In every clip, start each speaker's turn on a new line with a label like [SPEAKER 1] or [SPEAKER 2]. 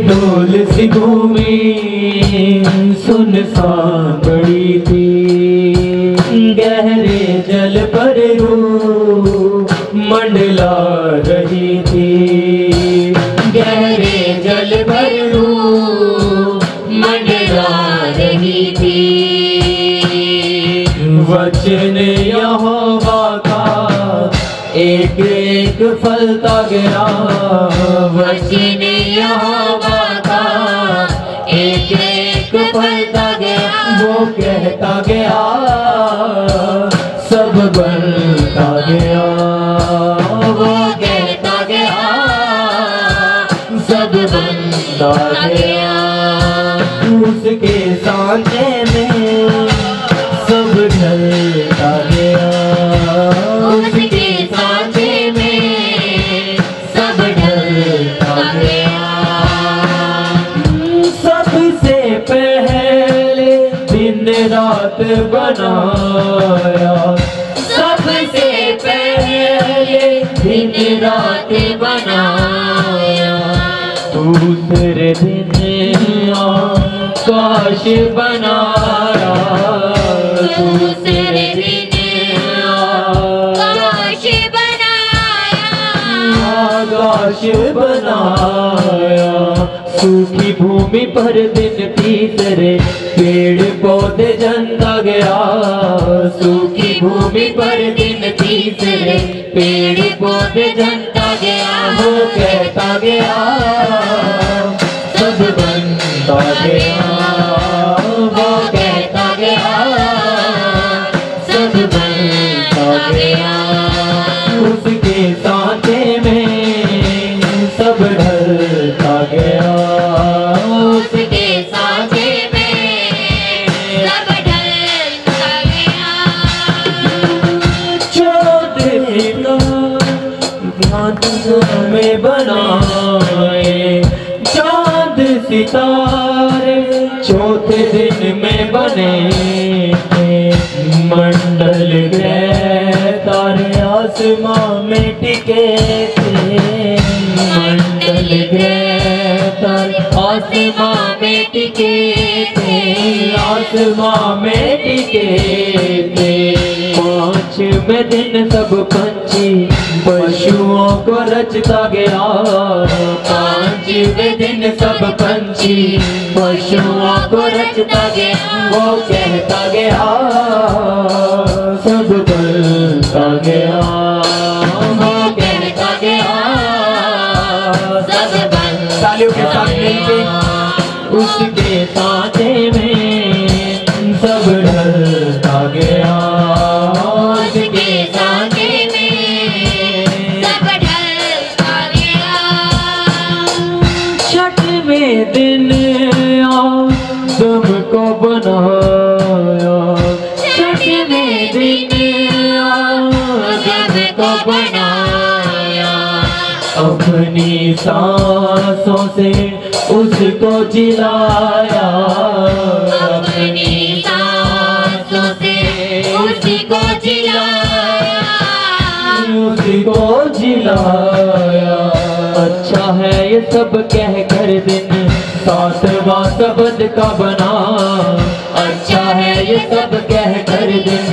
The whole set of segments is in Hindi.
[SPEAKER 1] डोल सी भूमि सुनसान पड़ी थी, गहरे जल पर रूह मंडला रही थी, गहरे जल पर रूह मंडला रही थी। वचन यहोवा का एक एक फलता गया, वचन यहोवा का एक एक फलता गया, वो कहता गया सब बनता गया, वो कहता गया सब बनता गया। उसके सांचे में सब ढलता गया, उसके सांचे में सब ढलता गया। सबसे पहले दिन रात बनाया, सबसे पहले दिन रात बनाया, दूसरे दिन आकाश बनाया, दूसरे दिन आकाश बनाया, आकाश बनाया। सूखी भूमि पर दिन तीसरे पेड़ पौधे जनता गया, सूखी भूमि पर दिन तीसरे पेड़ पौधे जनता गया, वो कहता गया सब बनता गया, वो कहता गया सब बनता गया। उसके सांचे में सब ढलता गया, उसके सांचे में सब ढलता गया। चौथे में बनाए चांद सितारे, चौथे दिन में बने मंडल ग्रह तारे आसमां में टिके थे, मंडल ग्रह तारे आसमां में टिके थे, आसमां में टिके थे। पांचवें दिन सब पंछी पशुओं को रचता गया, पांचवें दिन सब पंछी पशुओं को रचता गया, वो कहता गया सब बनता गया, वो कहता गया सब बनता। तालियों के साथ मिलके उसके सांचे में सब ढलता गया, उसके सांचे में सब ढलता गया। छठवें दिन आदम को बनाया, छठवें दिन आदम को बनाया, अपनी सांसों से उसको जिलाया, अपनी सांसों से उसको जिलाया, उसको जिलाया। अच्छा है ये सब कह कर दिन सातवां शब्द का बना, अच्छा है ये सब कह कर दिन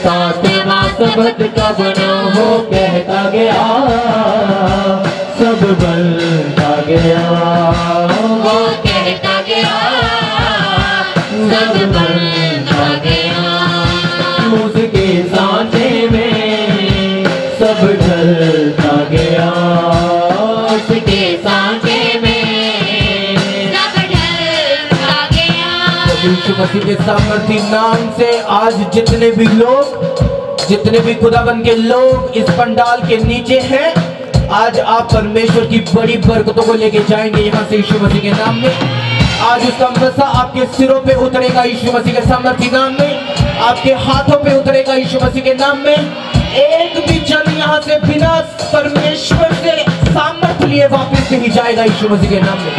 [SPEAKER 1] सातवां शब्द का बना, वो कहता गया सब बनता गया, वो कहता गया सब बनता गया। उसके सांचे में सब ढलता गया, उसके सांचे में सब ढलता गया। यीशु मसीह के सामर्थी नाम से आज जितने भी खुदाबंद के लोग इस पंडाल के नीचे हैं, आज आप परमेश्वर की बड़ी बरकतों को लेके जाएंगे यहाँ से यीशु मसीह के नाम में। आज उसका मसा आपके सिरों पे उतरेगा यीशु मसीह के सामर्थी नाम में, आपके हाथों पे उतरेगा यीशु मसीह के नाम में। एक भी जन यहाँ से बिना परमेश्वर से सामर्थ्य लिए वापस नहीं जाएगा यीशु मसीह के नाम में।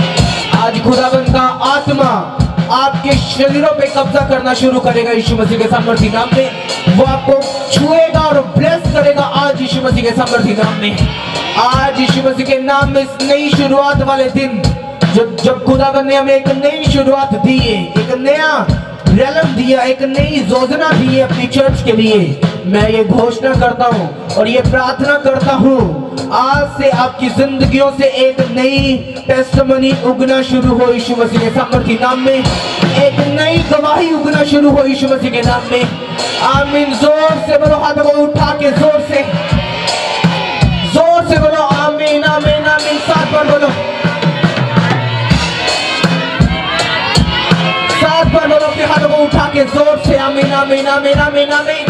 [SPEAKER 1] आज खुदाबंद का आत्मा आपके शरीरों पे कब्जा करना शुरू करेगा यीशु मसीह के सामर्थी नाम में। वो आपको छुएगा और ब्लेस करेगा आज यीशु मसीह के सामर्थी नाम में। आज यीशु मसीह के नाम में इस नई शुरुआत वाले दिन
[SPEAKER 2] जब खुदावन ने हमें एक नई शुरुआत दी है, एक नया रैलम दिया, एक नई योजना दी है अपनी चर्च के लिए, मैं ये घोषणा करता हूँ और ये प्रार्थना करता हूँ, आज से आपकी जिंदगियों से एक नई टेस्टिमनी उगना शुरू हो यीशु मसीह के सामर्थी नाम में, एक नई गवाही उगना शुरू हो यीशु मसीह के नाम में। आमीन। जोर से बोलो, हाथों को उठा के जोर से बोलो आमीन आमीन आमीन। सात बार बोलो, सात बार बोलो अपने हाथों को उठा के जोर से आमीन आमीन आमीन आमीन आमीन।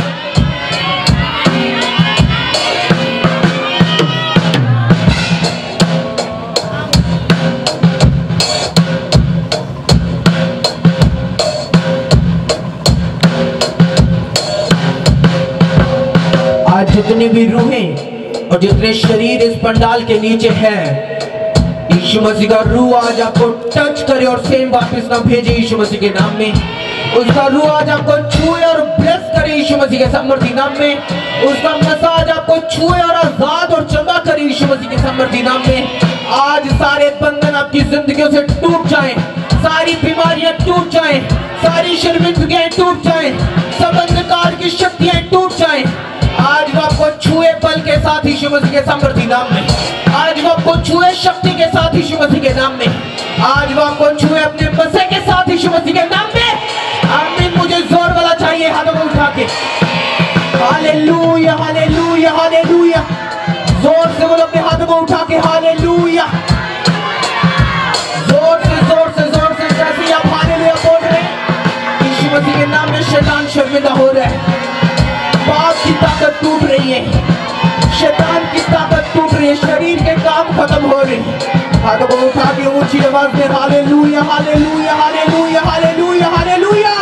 [SPEAKER 2] आज जितनी भी रूहें और जितने शरीर इस पंडाल के नीचे हैं, यीशु मसीह का रूह आज आपको टच करे और सेम वापस ना भेजे यीशु मसीह के नाम में। उसका रूह आज आपको छुए और ब्लेस करे यीशु मसीह के सामर्थी नाम में। उसका मसाज आपको छुए और आजाद और चंगा करे यीशु मसीह के सामर्थी नाम में। आज सारे बंधन आपकी जिंदगियों से टूट जाएं, सारी बीमारियां टूट जाएं, सारी शर्मिंदगियां टूट जाएं, सब अंधकार की शक्तियां टूट जाएं। आज वो आपको छुए बल के साथ यीशु मसीह के सामर्थी नाम में। आज वो आपको छुए शक्ति के साथ यीशु मसीह के नाम में। आज वो आपको छुए अपने मसीह के साथ यीशु मसीह के नाम में। आमीन। मुझे जोर वाला चाहिए, हाथों को उठा के हालेलुया हालेलुया हालेलुया। जोर से बोलो अपने हाथों को उठा के हालेलुया। जोर से जैसे आप हालेलुया बोल रहे हैं, यीशु मसीह के नाम में शैतान शर्मिंदा हो रहा है, पाप की ताकत टूट रही है, शैतान की ताकत टूट रही है, शरीर के काम खत्म हो रहे हैं। हाथों को उठा के ऊंची आवाज में hallelujah hallelujah hallelujah hallelujah hallelujah.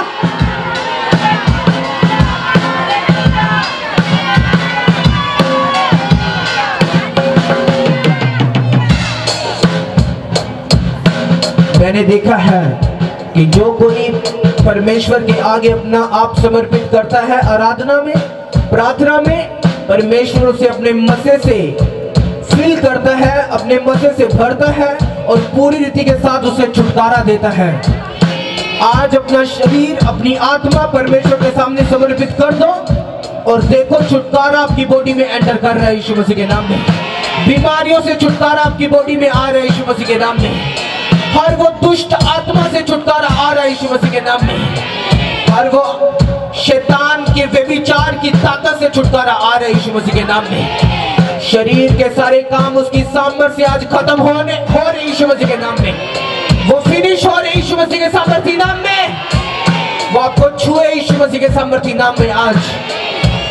[SPEAKER 2] मैंने देखा है कि जो कोई परमेश्वर के आगे अपना आप समर्पित करता है आराधना में, प्रार्थना में, परमेश्वर उसे अपने मसे से फिल करता है, अपने मसे से भरता है और पूरी रीति के साथ उसे छुटकारा देता है। आज अपना शरीर, अपनी आत्मा परमेश्वर के सामने समर्पित कर दो और देखो छुटकारा आपकी बॉडी में एंटर कर रहा है यीशु मसीह के नाम में। बीमारियों से छुटकारा आपकी बॉडी में आ रहा है यीशु मसीह के नाम में। हर वो दुष्ट आत्मा से छुटकारा आ रहा है यीशु मसीह के नाम में। हर वो शैतान के व्यभिचार की ताकत से छुटकारा आ रहा है यीशु मसीह के नाम में। शरीर के सारे काम उसकी सामर्थ्य से आज खत्म हो रहे यीशु मसीह के नाम में। वो फिनिश हो रहे यीशु मसीह के सामर्थ्य नाम में। वो आपको छुए यीशु मसीह के सामर्थ्य नाम में। आज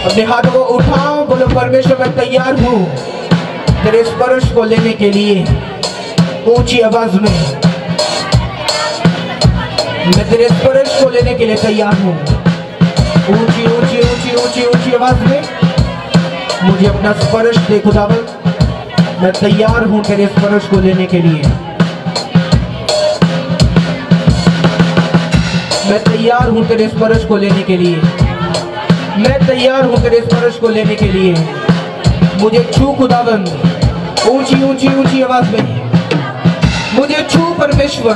[SPEAKER 2] अपने हाथों को उठाओ, बोलो परमेश्वर मैं तैयार हूँ तेरे स्पर्श को लेने के लिए। ऊंची आवाज में, मैं तेरे स्पर्श को लेने के लिए तैयार हूँ। ऊंची ऊंची ऊंची ऊंची ऊंची आवाज में, मुझे अपना स्पर्श दे खुदावन, मैं तैयार हूँ तेरे स्पर्श को लेने के लिए। मैं तैयार हूँ तेरे स्पर्श को लेने के लिए। मैं तैयार हूँ तेरे स्पर्श को लेने के लिए। मुझे छू खुदावन। ऊंची ऊंची ऊंची आवाज में, मुझे छू परमेश्वर।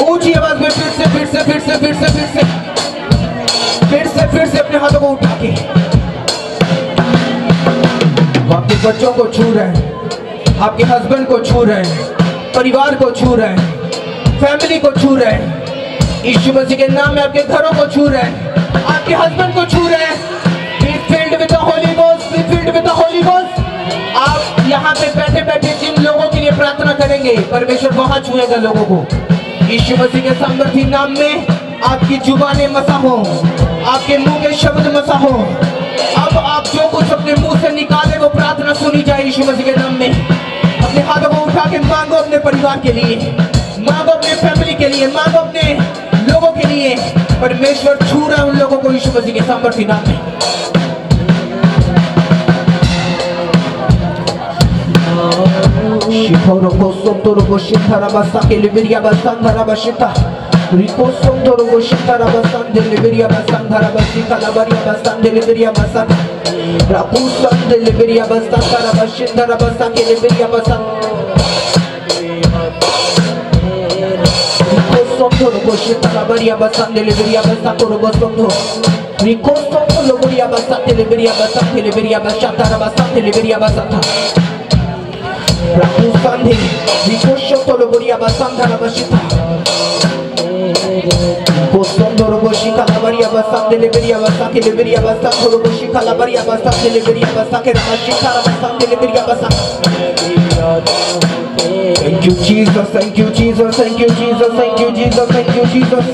[SPEAKER 2] ऊंची आवाज में फिर से अपने हाथों को उठा के आपके बच्चों को छू रहे हैं, आपके हस्बैंड को छू रहे हैं, परिवार को छू रहे हैं, फैमिली को छू रहे हैं। यीशु मसीह के नाम में आपके घरों को छू रहे हैं, आपके हस्बैंड को छू रहे हैं। Be filled with the Holy Ghost, be filled with the Holy Ghost। आप यहाँ पे बैठे बैठे जिन लोगों के लिए प्रार्थना करेंगे, परमेश्वर वहां छुएगा लोगों को। यीशु मसीह के सामर्थी नाम में आपकी जुबानें मसा हो, आपके मुंह के शब्द मसा हो। अब आप जो कुछ अपने मुंह से निकाले वो प्रार्थना सुनी जाए यीशु मसीह के नाम में। अपने हाथों को उठा के मांगो अपने परिवार के लिए, मांगो अपने फैमिली के लिए, मांगो अपने लोगों के लिए। परमेश्वर छू रहा है उन लोगों को यीशु मसीह के सामर्थी नाम में। Shiforo kosotoro boshitara basake liberia basandara bashita. Riko sotoro boshitara basande liberia basandara bashita labaria basande liberia basaka. Rapusande liberia basandara bashindara basake liberia basaka. Ricosto Roboshi Calabaria Basante Liberia Basato Robosto Ricosto Loboria Basate Liberia Basate Liberia Basata Basate Liberia Basata Rakustandi Ricosto Loboria Basanta Rabashita Ricosto Roboshi Calabaria Basate Liberia Basate Liberia Basato Roboshi Calabaria Basate Liberia Basake Rabashita Basate Liberia Basata. Thank you Jesus, thank you Jesus, thank you Jesus, thank you Jesus, thank you Jesus.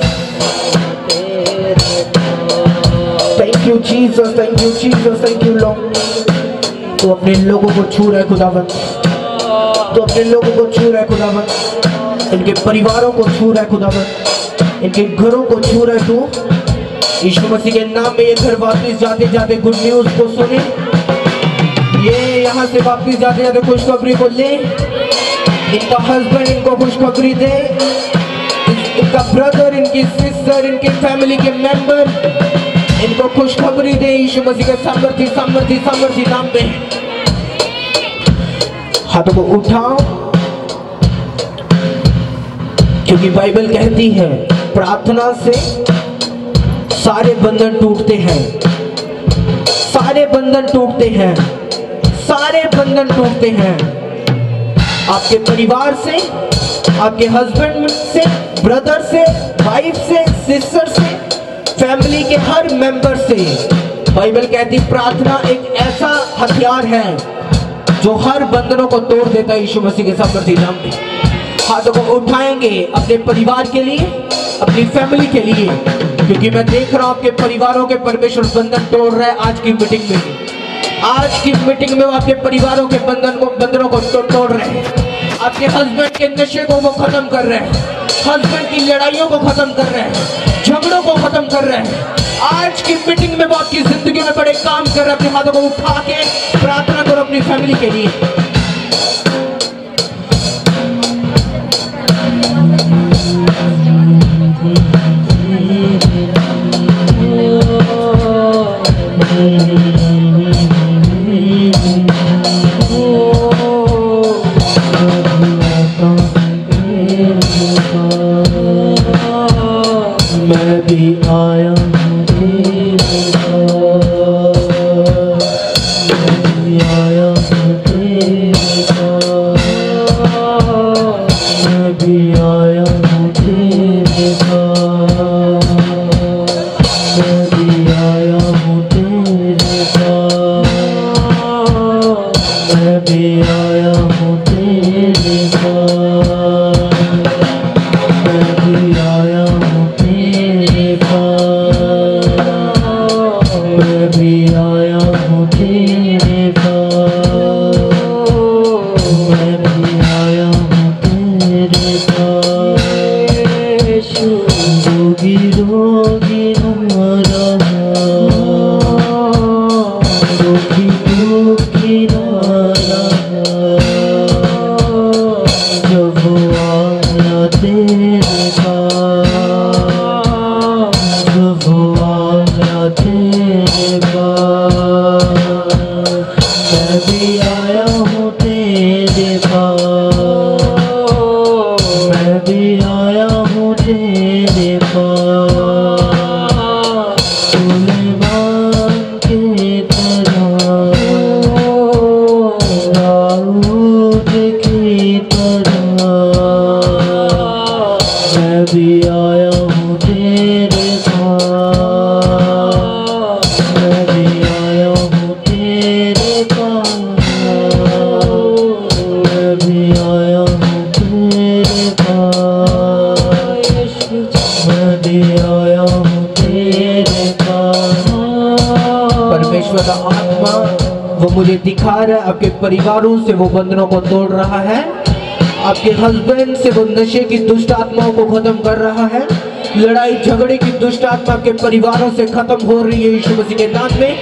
[SPEAKER 2] Thank you Jesus, thank you Jesus, thank you Lord. तो अपने लोगों को छू रहा है खुदावंद, तो अपने लोगों को छू रहा है खुदावंद, इनके परिवारों को छू रहा है खुदावंद, इनके घरों को छू रहा है तू। यीशु मसीह के नाम में ये घर वापस जाते जाते गुड न्यूज़ को सुने, ये यहाँ से वापस जाते जाते खुशखबरी को ले, इनका हस्बैंड इनको खुशखबरी दे, इनका ब्रदर, इनकी सिस्टर, इनके फैमिली के मेंबर इनको खुशखबरी दे यीशु मसीह के सामर्थी सामर्थी सामर्थी नाम पे। हाथों को उठाओ, क्योंकि बाइबल कहती है प्रार्थना से सारे बंधन टूटते हैं, सारे बंधन टूटते हैं, सारे बंधन टूटते हैं। आपके परिवार से, आपके हस्बैंड से, ब्रदर से, वाइफ से, सिस्टर से, फैमिली के हर मेंबर से। बाइबल कहती प्रार्थना एक ऐसा हथियार है जो हर बंधनों को तोड़ देता है यीशु मसीह के सामर्थी नाम पे। हाथों को उठाएंगे अपने परिवार के लिए, अपनी फैमिली के लिए, क्योंकि मैं देख रहा हूं आपके परिवारों के परमेश्वर बंधन तोड़ रहा है आज की मीटिंग में। आज की मीटिंग में वो आपके परिवारों के बंधनों को तोड़ रहे हैं, आपके हस्बैंड के नशे को वो खत्म कर रहे हैं, हस्बैंड की लड़ाइयों को खत्म कर रहे हैं, झगड़ों को खत्म कर रहे हैं। आज की मीटिंग में वो आपकी जिंदगी में बड़े काम कर रहे हैं। अपने हाथों को उठा के प्रार्थना करो अपनी फैमिली के लिए।
[SPEAKER 1] मैं भी आया हूँ तेरे पास, मैं भी आया हूँ तेरे पास, मैं भी आया हूँ तेरे पास, मैं भी आया हूँ तेरे पास, मैं भी आया हूँ तेरे पास, मैं भी आया हूँ तेरे पास, मैं भी आया हूँ तेरे पास, मैं भी आया हूँ तेरे पास। रोगी रोगी न रहा, रोगी रोगी न रहा, जब आया तेरे पास, जब आया तेरे पास, मैं भी आया हूँ तेरे पास, मैं भी आया हूँ तेरे पास। सुलेमान की तरह, दाऊद की तरह, मैं भी आया हूँ तेरे पास, मैं भी आया हूँ तेरे पास, मैं भी आया हूँ तेरे पास, मैं भी आया हूँ तेरे पास।
[SPEAKER 2] परमेश्वर का आत्मा वो मुझे दिखा रहा है, आपके परिवारों से वो बंधनों को तोड़ रहा है, आपके हस्बैंड से वो नशे की दुष्ट आत्माओं को खत्म कर रहा है, लड़ाई झगड़े की दुष्ट आत्मा आपके परिवारों से खत्म हो रही है यीशु मसीह के नाम में।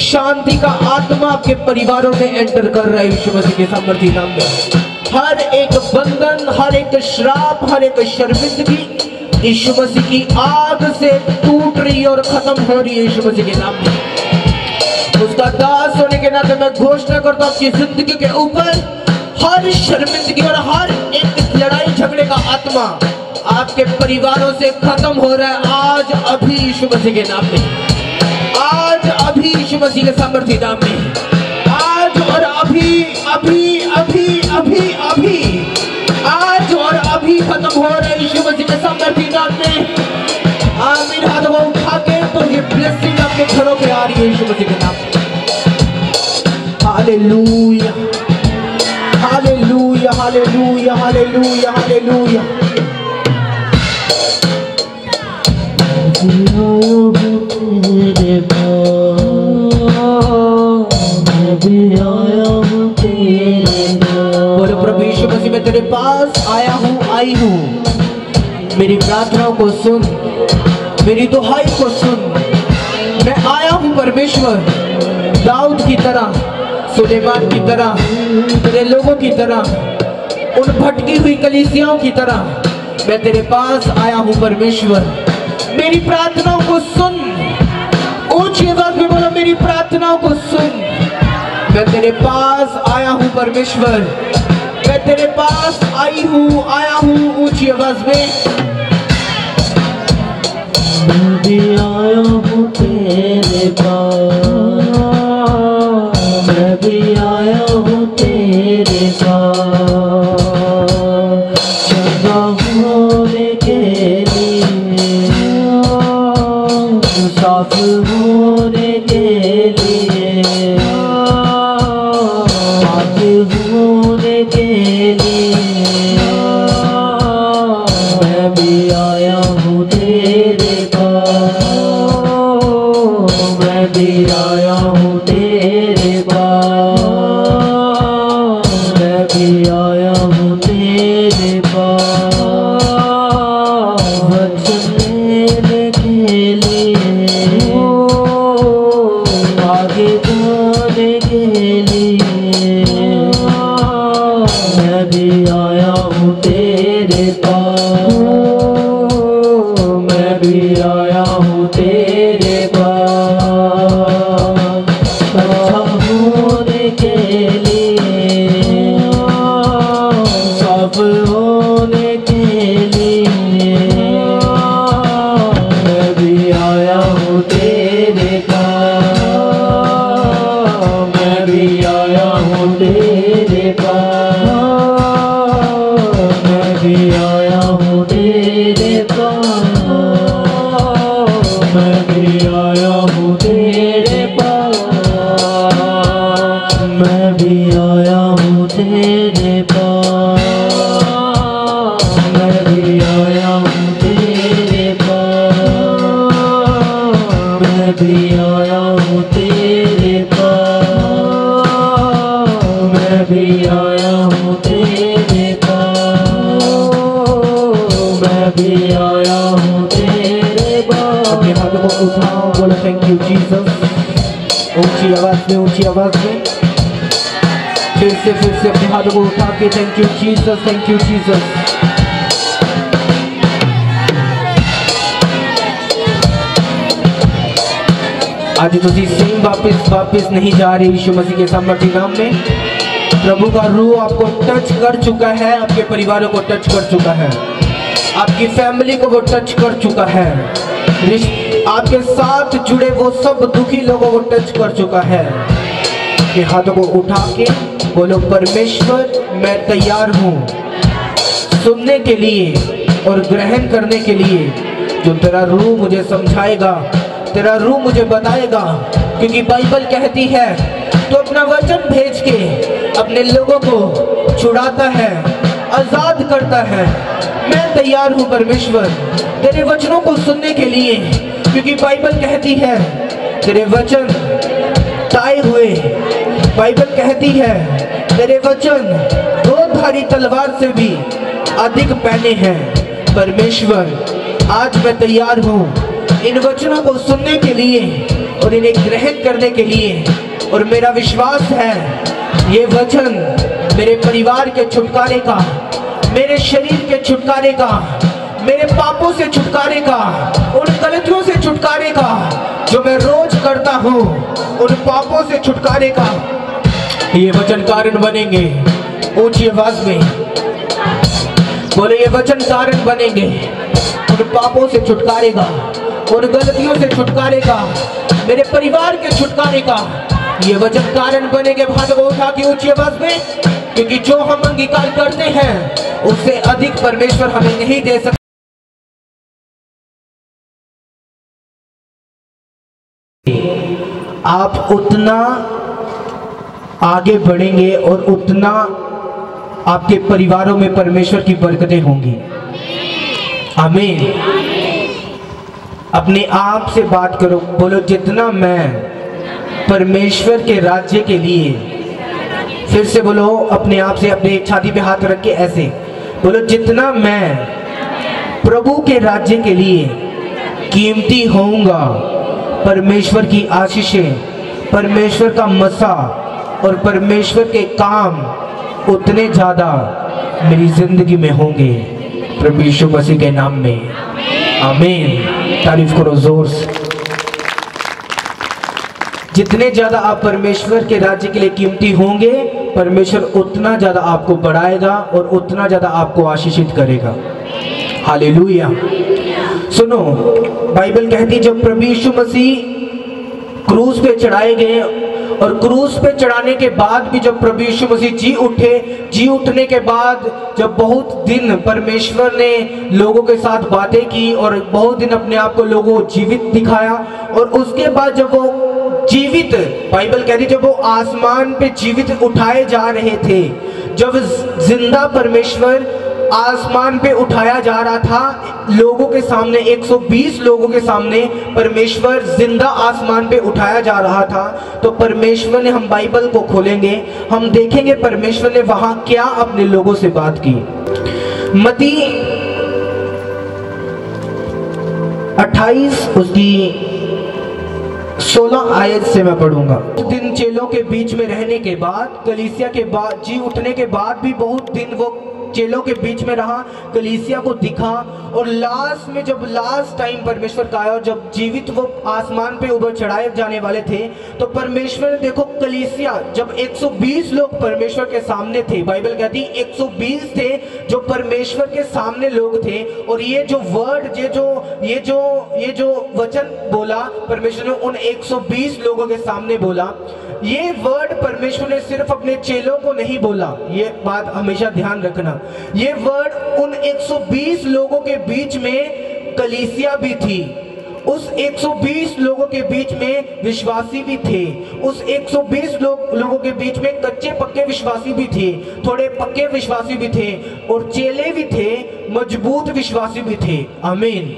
[SPEAKER 2] शांति का आत्मा आपके परिवारों में एंटर कर रहा है यीशु मसीह के सामर्थी नाम में। हर एक बंधन, हर एक श्राप, हर एक शर्मिंदगी यीशु मसीह की आग से टूट रही है और खत्म हो रही है यीशु मसीह के नाम में। उसका दास होने के नाते मैं घोषणा करता हूं आपकी जिंदगी के ऊपर हर शर्मिंदगी और हर एक लड़ाई झगड़े का आत्मा आपके परिवारों से खत्म हो रहा है आज अभी यीशु मसीह के नाम में, आज अभी यीशु मसीह के सामर्थी नाम में, आज और अभी अभी अभी अभी अभी आज और अभी खत्म हो रहा है यीशु मसीह के सामर्थी नाम में। आमीन। हाथों को उठा के तो ये ब्लेसिंग आपके घरों पे आ रही है यीशु मसीह के नाम में। Hallelujah hallelujah hallelujah hallelujah hallelujah. बोलो प्रभु यीशु मसीह मैं तेरे पास आया हूँ, आई हूँ, मेरी प्रार्थनाओं को सुन, मेरी दुहाई को सुन। मैं आया हूँ परमेश्वर, दाऊद की तरह, सुलेमान की तरह, तेरे लोगों की तरह, उन भटकी हुई कलीसियाओं की तरह मैं तेरे पास आया हूँ परमेश्वर। मेरी प्रार्थनाओं को सुन, ऊंची आवाज में बोलो मेरी प्रार्थनाओं को सुन। मैं तेरे पास आया हूँ परमेश्वर, मैं तेरे पास आई हूँ, आया हूँ। ऊंची आवाज में
[SPEAKER 1] मैं भी आया हूँ तेरे पास, मैं भी आया हूँ तेरे पास, चंगा होने के लिए, साफ होने के लिए, पाक होने के लिए, मैं भी आया हूँ तेरे पास, मैं भी आया हूँ तेरे पास, मैं भी आया हूँ तेरे पास, वचन लेने के लिए, आगे जाने के लिए, मैं भी आया हूँ तेरे पास, मैं भी आया हूँ तेरे पास, अच्छा होने के लिए, साफ होने के लिए, मैं भी आया हूँ तेरे पास, मैं भी आया हूँ तेरे पास, मैं भी आया हूँ तेरे पास, मैं भी आया हूँ तेरे पास, मैं भी आया हूँ तेरे पास, मैं भी आया हूँ तेरे पास, मैं भी आया हूँ तेरे पास, मैं भी आया हूँ तेरे पास, मैं भी आया हूँ तेरे पास।
[SPEAKER 2] अपने हाथों को उठाओ, बोलो थैंक यू जीसस। ऊंची आवाज में, ऊंची आवाज में फिर से अपने हाथों को उठा के thank you Jesus, thank you Jesus. आज तुसी सेम वापस नहीं जा रहे यीशु मसीह के सामर्थी नाम में। प्रभु का रूह आपको टच कर चुका है, आपके परिवारों को टच कर चुका है, आपकी फैमिली को वो टच कर चुका है, आपके साथ जुड़े वो सब दुखी लोगों को टच कर चुका है। के हाथों को उठा के बोलो परमेश्वर मैं तैयार हूँ सुनने के लिए और ग्रहण करने के लिए जो तेरा रूह मुझे समझाएगा, तेरा रूह मुझे बताएगा। क्योंकि बाइबल कहती है तो अपना वचन भेज के अपने लोगों को छुड़ाता है, आजाद करता है। मैं तैयार हूँ परमेश्वर तेरे वचनों को सुनने के लिए, क्योंकि बाइबल कहती है तेरे वचन ताए हुए, बाइबल कहती है तेरे वचन दो धारी तलवार से भी अधिक पैने हैं। परमेश्वर आज मैं तैयार हूँ इन वचनों को सुनने के लिए और इन्हें ग्रहण करने के लिए। और मेरा विश्वास है ये वचन मेरे परिवार के छुटकारे का, मेरे शरीर के छुटकारे का, मेरे पापों से छुटकारे का, उन गलतियों से छुटकारे का जो मैं रोज करता हूँ, उन पापों से छुटकारे का ये वचन कारण बनेंगे। ऊंची आवाज में बोले ये वचन कारण बनेंगे उन पापों से छुटकारे का, उन गलतियों से छुटकारे का, मेरे परिवार के छुटकारे का। ये वचन कारण बनेंगे। हाथ को उठा के ऊंची आवाज में, क्योंकि जो हम अंगीकार करते हैं उससे अधिक परमेश्वर हमें नहीं दे सकते। आप उतना आगे बढ़ेंगे और उतना आपके परिवारों में परमेश्वर की बरकतें होंगी। आमीन। अपने आप से बात करो, बोलो जितना मैं परमेश्वर के राज्य के लिए, फिर से बोलो अपने आप से, अपने छाती पे हाथ रख के ऐसे बोलो, जितना मैं प्रभु के राज्य के लिए कीमती होऊंगा, परमेश्वर की आशीषें, परमेश्वर का मसा और परमेश्वर के काम उतने ज्यादा मेरी जिंदगी में होंगे, प्रभु यीशु मसीह के नाम में। आमीन। तारीफ करो जोर से। जितने ज्यादा आप परमेश्वर के राज्य के लिए कीमती होंगे, परमेश्वर उतना ज्यादा आपको बढ़ाएगा और उतना ज्यादा आपको आशीषित करेगा। हालेलुया। सुनो, बाइबल कहती जब प्रभु यीशु मसीह क्रूस पे चढ़ाए गए और क्रूस पे चढ़ाने के बाद भी जब प्रभु यीशु मसीह जी उठे, जी उठने के बाद जब बहुत दिन परमेश्वर ने लोगों के साथ बातें की और बहुत दिन अपने आप को लोगों को जीवित दिखाया, और उसके बाद जब वो जीवित, बाइबल कहती जब वो आसमान पे जीवित उठाए जा रहे थे, जब जिंदा परमेश्वर आसमान पे उठाया जा रहा था, लोगों के सामने 120 लोगों के सामने परमेश्वर जिंदा आसमान पे उठाया जा रहा था, तो परमेश्वर ने, हम बाइबल को खोलेंगे, हम देखेंगे परमेश्वर ने वहां क्या अपने लोगों से बात की। मत्ती 28 उसकी 16 आयत से मैं पढ़ूंगा। दिन चेलों के बीच में रहने के बाद, कलीसिया के बाद, जी उठने के बाद भी बहुत दिन वो चेलों के बीच में रहा, कलीसिया को दिखा, और लास्ट में जब लास्ट टाइम परमेश्वर का आया और जब जीवित वो आसमान पे ऊपर चढ़ाए जाने वाले थे, तो परमेश्वर ने देखो कलीसिया, जब 120 लोग परमेश्वर के सामने थे, बाइबल कहती 120 थे जो परमेश्वर के सामने लोग थे, और ये जो वर्ड, ये जो वचन बोला परमेश्वर ने उन 120 लोगों के सामने बोला, ये वर्ड परमेश्वर ने सिर्फ अपने चेलों को नहीं बोला, ये बात हमेशा ध्यान रखना, ये वर्ड उन 120 लोगों के बीच में कलीसिया भी थी, उस 120 लोगों के बीच में विश्वासी भी थे, उस 120 लोगों के बीच में कच्चे पक्के विश्वासी भी थे, थोड़े पक्के विश्वासी भी थे, और चेले भी थे, मजबूत विश्वासी भी थे। आमीन।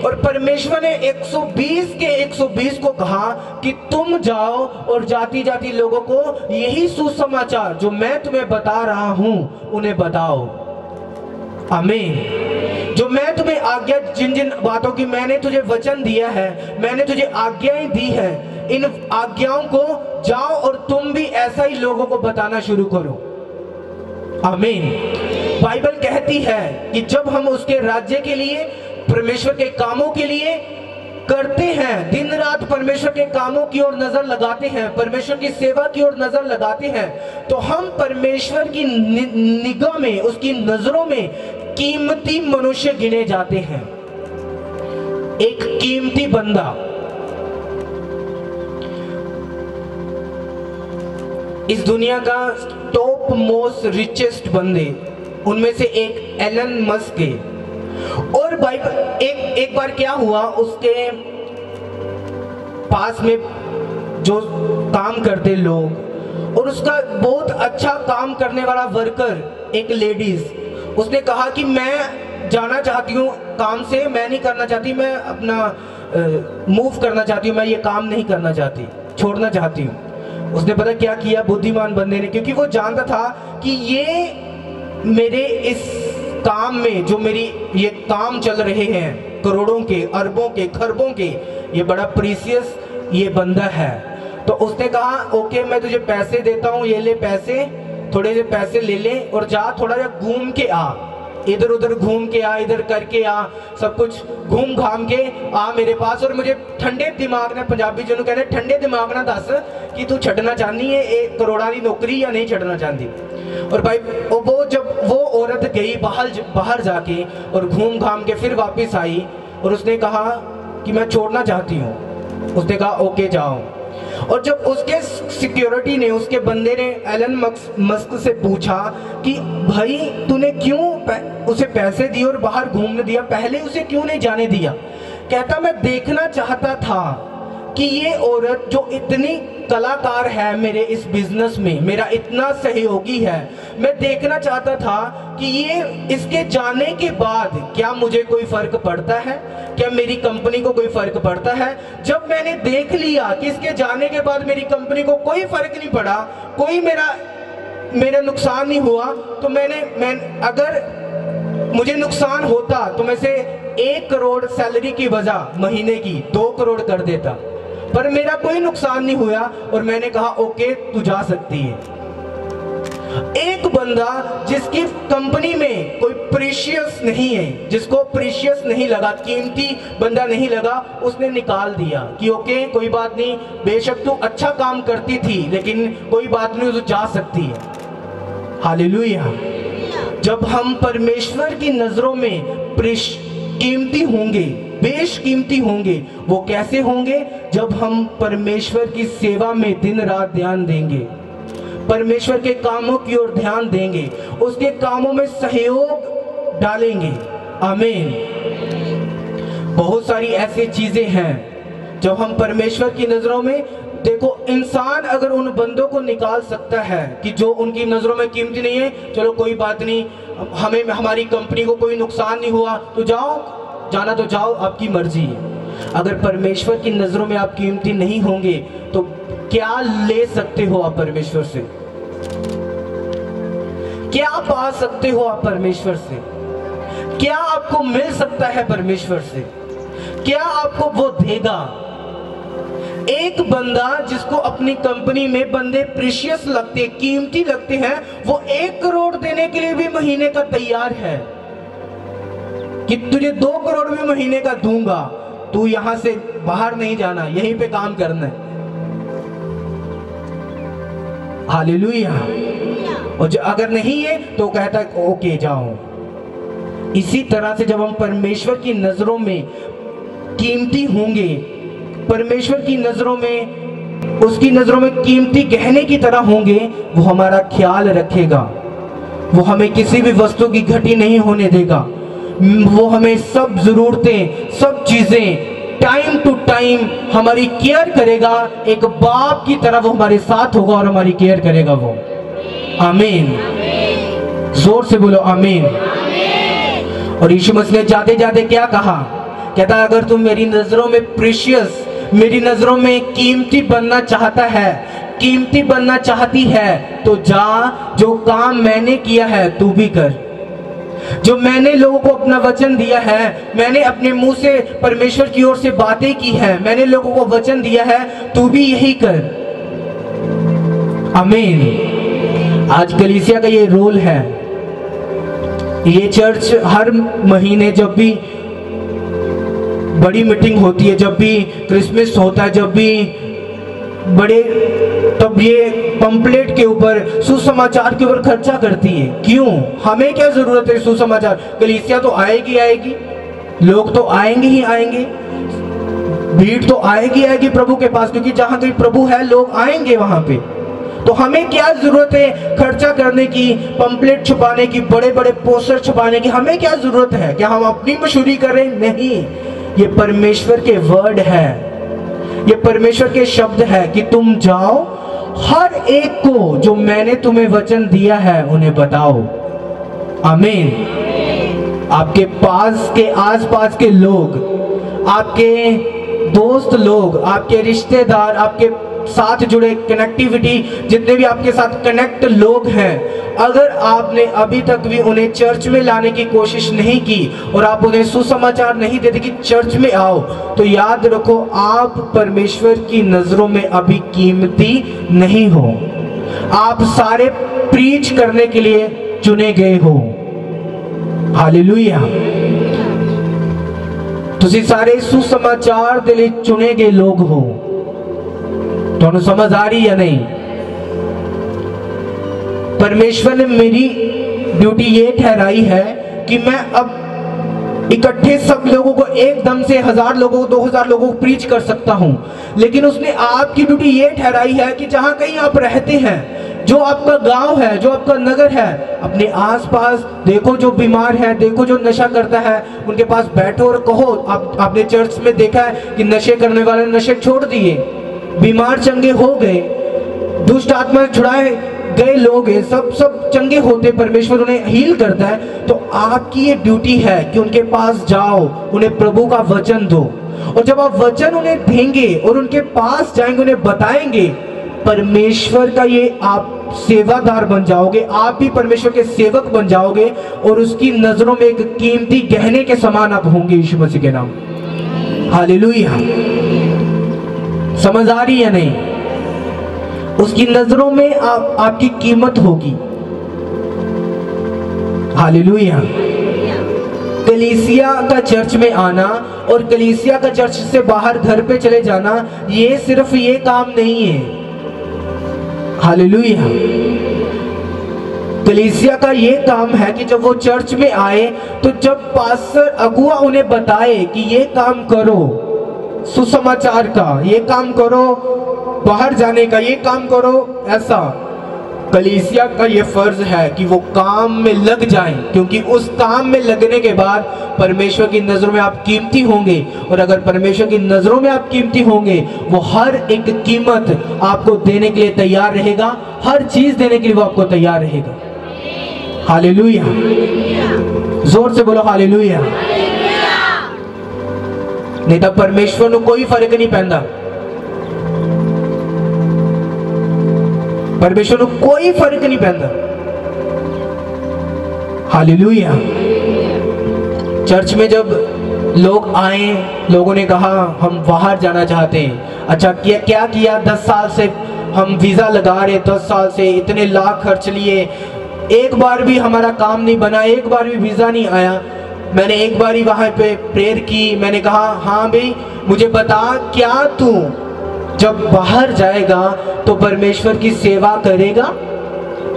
[SPEAKER 2] और परमेश्वर ने 120 के 120 को कहा कि तुम जाओ और जाति जाति लोगों को यही सुसमाचार जो मैं तुम्हें बता रहा हूं उन्हें बताओ। आमीन। जो मैं तुम्हें आज्ञा, जिन जिन बातों की मैंने तुझे वचन दिया है, मैंने तुझे आज्ञाएं दी है, इन आज्ञाओं को जाओ और तुम भी ऐसा ही लोगों को बताना शुरू करो। आमीन। बाइबल कहती है कि जब हम उसके राज्य के लिए, परमेश्वर के कामों के लिए करते हैं, दिन रात परमेश्वर के कामों की ओर नजर लगाते हैं, परमेश्वर की सेवा की ओर नजर लगाते हैं, तो हम परमेश्वर की निगाह में, उसकी नजरों में कीमती मनुष्य गिने जाते हैं। एक कीमती बंदा। इस दुनिया का टॉप मोस्ट रिचेस्ट बंदे, उनमें से एक एलन मस्क है। और बाइबल एक बार क्या हुआ, उसके पास में जो काम करते लोग और उसका बहुत अच्छा काम करने वाला वर्कर, एक लेडीज, उसने कहा कि मैं जाना चाहती हूँ काम से, मैं नहीं करना चाहती, मैं अपना मूव करना चाहती हूँ, मैं ये काम नहीं करना चाहती, छोड़ना चाहती हूँ। उसने पता क्या किया बुद्धिमान बंदे ने, क्योंकि वो जानता था कि ये मेरे इस काम में, जो मेरी ये काम चल रहे हैं करोड़ों के, अरबों के, खरबों के, ये बड़ा प्रीसियस ये बंदा है। तो उसने कहा ओके मैं तुझे पैसे देता हूँ, ये ले पैसे, थोड़े से पैसे ले ले और जा थोड़ा जा घूम के आ। इधर उधर घूम के आ, इधर करके आ, सब कुछ घूम घाम के आ मेरे पास, और मुझे ठंडे दिमाग ने, पंजाबी जिन्होंने कहते हैं ठंडे दिमाग ना दस कि तू छड़ना चाहनी है 1 करोड़ की नौकरी या नहीं छड़ना चाहती। और भाई वो जब वो औरत गई बाहर जाके और घूम घाम के फिर वापस आई और उसने कहा कि मैं छोड़ना चाहती हूँ। उसने कहा ओके जाओ। और जब उसके सिक्योरिटी ने, उसके बंदे ने एलन मस्क से पूछा कि भाई तूने क्यों उसे पैसे दिए और बाहर घूमने दिया, पहले उसे क्यों नहीं जाने दिया? कहता मैं देखना चाहता था कि ये औरत जो इतनी कलाकार है मेरे इस बिजनेस में, मेरा इतना सहयोगी है, मैं देखना चाहता था कि ये इसके जाने के बाद क्या मुझे कोई फर्क पड़ता है, क्या मेरी कंपनी को कोई फर्क पड़ता है। जब मैंने देख लिया कि इसके जाने के बाद मेरी कंपनी को कोई फर्क नहीं पड़ा, कोई मेरा नुकसान नहीं हुआ, तो मैं अगर मुझे नुकसान होता तो मैं से 1 करोड़ सैलरी की वजह महीने की 2 करोड़ कर देता, पर मेरा कोई नुकसान नहीं हुआ और मैंने कहा ओके तू जा सकती है। एक बंदा जिसकी कंपनी में कोई प्रीशियस नहीं है, जिसको प्रीशियस नहीं लगा, कीमती बंदा नहीं लगा, उसने निकाल दिया कि ओके कोई बात नहीं, बेशक तू अच्छा काम करती थी लेकिन कोई बात नहीं, तू जा सकती है। हालेलुया। जब हम परमेश्वर की नजरों में कीमती होंगे, बेशकीमती होंगे, वो कैसे होंगे? जब हम परमेश्वर की सेवा में दिन रात ध्यान देंगे, परमेश्वर के कामों की ओर ध्यान देंगे, उसके कामों में सहयोग डालेंगे। आमीन। बहुत सारी ऐसी चीजें हैं जब हम परमेश्वर की नजरों में, देखो इंसान अगर उन बंदों को निकाल सकता है कि जो उनकी नजरों में कीमती नहीं है, चलो कोई बात नहीं, हमें हमारी कंपनी को कोई नुकसान नहीं हुआ तो जाओ, जाना तो जाओ, आपकी मर्जी है। अगर परमेश्वर की नजरों में आप कीमती नहीं होंगे तो क्या ले सकते हो आप परमेश्वर से? क्या पा सकते हो आप परमेश्वर से? क्या आपको मिल सकता है परमेश्वर से? क्या आपको वो देगा? एक बंदा जिसको अपनी कंपनी में बंदे प्रीशियस लगते, कीमती लगते हैं, वो 1 करोड़ देने के लिए भी महीने का तैयार है कि तुझे 2 करोड़ भी महीने का दूंगा, तू यहां से बाहर नहीं जाना, यहीं पे काम करना है। हालेलुया। और जो अगर नहीं है तो कहता है ओके जाओ। इसी तरह से जब हम परमेश्वर की नजरों में कीमती होंगे, परमेश्वर की नजरों में, उसकी नजरों में कीमती गहने की तरह होंगे, वो हमारा ख्याल रखेगा, वो हमें किसी भी वस्तु की घटी नहीं होने देगा, वो हमें सब जरूरतें, सब चीजें टाइम टू टाइम हमारी केयर करेगा। एक बाप की तरह वो हमारे साथ होगा और हमारी केयर करेगा वो। आमीन। जोर से बोलो आमीन। और यीशु मसीह ने जाते जाते क्या कहा? कहता अगर तुम मेरी नजरों में प्रीशियस, मेरी नजरों में कीमती बनना चाहता है, कीमती बनना चाहती है, तो जा, जो काम मैंने किया है तू भी कर। जो मैंने लोगों को अपना वचन दिया है, मैंने अपने मुंह से परमेश्वर की ओर से बातें की है, मैंने लोगों को वचन दिया है, तू भी यही कर। आमीन। आज कलीसिया का ये रोल है। ये चर्च हर महीने जब भी बड़ी मीटिंग होती है, जब भी क्रिसमस होता है, जब भी बड़े, तब ये पंपलेट के ऊपर, सुसमाचार के ऊपर खर्चा करती है। क्यों? हमें क्या जरूरत है सुसमाचार? कलीसिया तो आएगी आएगी, लोग तो आएंगे ही आएंगे, भीड़ तो आएगी आएगी प्रभु के पास, क्योंकि जहां कहीं प्रभु है लोग आएंगे वहां पे। तो हमें क्या जरूरत है खर्चा करने की, पंपलेट छुपाने की, बड़े बड़े पोस्टर छुपाने की? हमें क्या जरूरत है? क्या हम अपनी मशहूरी करें? नहीं, ये परमेश्वर के वर्ड है, ये परमेश्वर के शब्द है कि तुम जाओ, हर एक को जो मैंने तुम्हें वचन दिया है उन्हें बताओ। आमीन। आपके पास के, आसपास के लोग, आपके दोस्त लोग, आपके रिश्तेदार, आपके साथ जुड़े कनेक्टिविटी, जितने भी आपके साथ कनेक्ट लोग हैं, अगर आपने अभी तक भी उन्हें चर्च में लाने की कोशिश नहीं की और आप उन्हें सुसमाचार नहीं देते कि चर्च में आओ, तो याद रखो आप परमेश्वर की नजरों में अभी कीमती नहीं हो। आप सारे प्रीच करने के लिए चुने गए हो। हालेलुया। तुसी सारे सुसमाचार दे लई चुने गए लोग हो। तुहानू समझ आ रही या नहीं? परमेश्वर ने मेरी ड्यूटी ये ठहराई है कि मैं अब इकट्ठे सब लोगों को एकदम से 1000 लोगों को 2000 लोगों को प्रीच कर सकता हूं, लेकिन उसने आपकी ड्यूटी ये ठहराई है कि जहां कहीं आप रहते हैं, जो आपका गांव है, जो आपका नगर है, अपने आसपास देखो जो बीमार है, देखो जो नशा करता है, उनके पास बैठो और कहो। आपने चर्च में देखा है कि नशे करने वाले नशे छोड़ दिए, बीमार चंगे हो गए, दुष्ट आत्मा छुड़ाए गए लोग हैं, सब चंगे होते, परमेश्वर उन्हें हील करता है। तो आपकी ये ड्यूटी है कि उनके पास जाओ, उन्हें प्रभु का वचन दो, और जब आप वचन उन्हें देंगे और उनके पास जाएंगे, उन्हें बताएंगे, परमेश्वर का ये आप सेवादार बन जाओगे, आप भी परमेश्वर के सेवक बन जाओगे, और उसकी नजरों में एक कीमती गहने के समान आप होंगे यीशु मसीह के नाम। हालेलुया। समझ आ रही है नहीं? उसकी नजरों में आपकी कीमत होगी। हालेलुया। कलीसिया का चर्च में आना और कलीसिया का चर्च से बाहर घर पे चले जाना, ये सिर्फ ये काम नहीं है। हालेलुया। कलीसिया का ये काम है कि जब वो चर्च में आए, तो जब पास्टर अगुआ उन्हें बताए कि ये काम करो, सुसमाचार का ये काम करो, बाहर जाने का ये काम करो, ऐसा कलीसिया का ये फर्ज है कि वो काम में लग जाएं, क्योंकि उस काम में लगने के बाद परमेश्वर की नजरों में आप कीमती होंगे, और अगर परमेश्वर की नजरों में आप कीमती होंगे, वो हर एक कीमत आपको देने के लिए तैयार रहेगा, हर चीज देने के लिए वो आपको तैयार रहेगा। हालेलुया। जोर से बोलो हालेलुया। नहीं तो परमेश्वर को कोई फर्क नहीं पैंदा, परमेश्वर को कोई फर्क नहीं पैंदा। हालेलुया। चर्च में जब लोग आए, लोगों ने कहा हम बाहर जाना चाहते हैं। अच्छा क्या किया? 10 साल से हम वीजा लगा रहे, 10 साल से इतने लाख खर्च लिए, एक बार भी हमारा काम नहीं बना, एक बार भी वीजा नहीं आया। मैंने एक बार ही वहां पे प्रेयर की, मैंने कहा हाँ भाई मुझे बता, क्या तू जब बाहर जाएगा तो परमेश्वर की सेवा करेगा,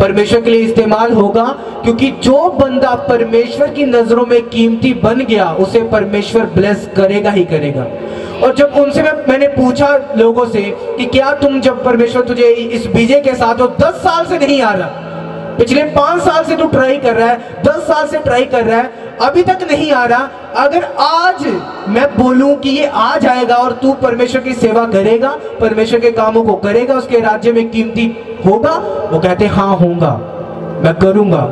[SPEAKER 2] परमेश्वर के लिए इस्तेमाल होगा? क्योंकि जो बंदा परमेश्वर की नजरों में कीमती बन गया, उसे परमेश्वर ब्लेस करेगा ही करेगा। और जब उनसे मैंने पूछा लोगों से कि क्या तुम, जब परमेश्वर तुझे इस बीजे के साथ हो, 10 साल से नहीं आ रहा, पिछले 5 साल से तू ट्राई कर रहा है, 10 साल से ट्राई कर रहा है, अभी तक नहीं आ रहा, अगर आज मैं बोलूं कि ये आ जाएगा और तू परमेश्वर की सेवा करेगा, परमेश्वर के कामों को करेगा, उसके राज्य में कीमती होगा? वो कहते हाँ होगा, मैं करूंगा।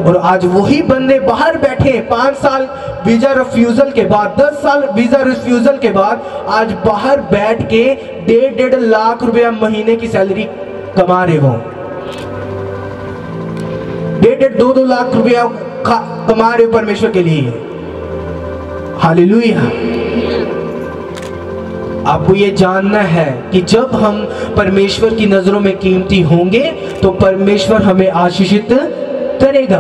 [SPEAKER 2] और आज वही बंदे बाहर बैठे 5 साल वीजा रिफ्यूजल के बाद, 10 साल वीजा रिफ्यूजल के बाद, आज बाहर बैठ के 1.5 लाख रुपया महीने की सैलरी कमा रहे हो, 1.5-2 लाख रुपया कमा रहे हो परमेश्वर के लिए। हालेलुया। आपको ये जानना है कि जब हम परमेश्वर की नजरों में कीमती होंगे तो परमेश्वर हमें आशीषित करेगा,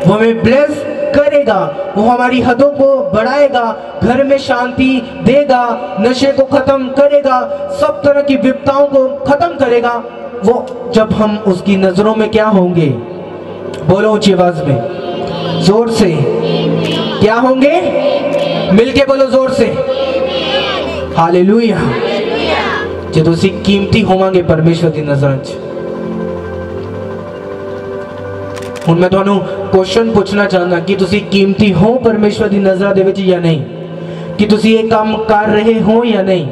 [SPEAKER 2] वो हमें ब्लेस करेगा, वो हमारी हदों को बढ़ाएगा, घर में शांति देगा, नशे को खत्म करेगा, सब तरह की विपदाओं को खत्म करेगा। वो जब हम उसकी नजरों में क्या होंगे? बोलो ऊंची आवाज में, जोर से, क्या होंगे? मिलके बोलो जोर से, हालेलुया। जो तुसी कीमती होवांगे परमेश्वर की नजर च। हुण मैं तुहानू क्वेश्चन पूछना चाहना कि तुसी कीमती हो परमेश्वर की नजर दे विच या नहीं, कि तुसी ये काम कर रहे हो या नहीं?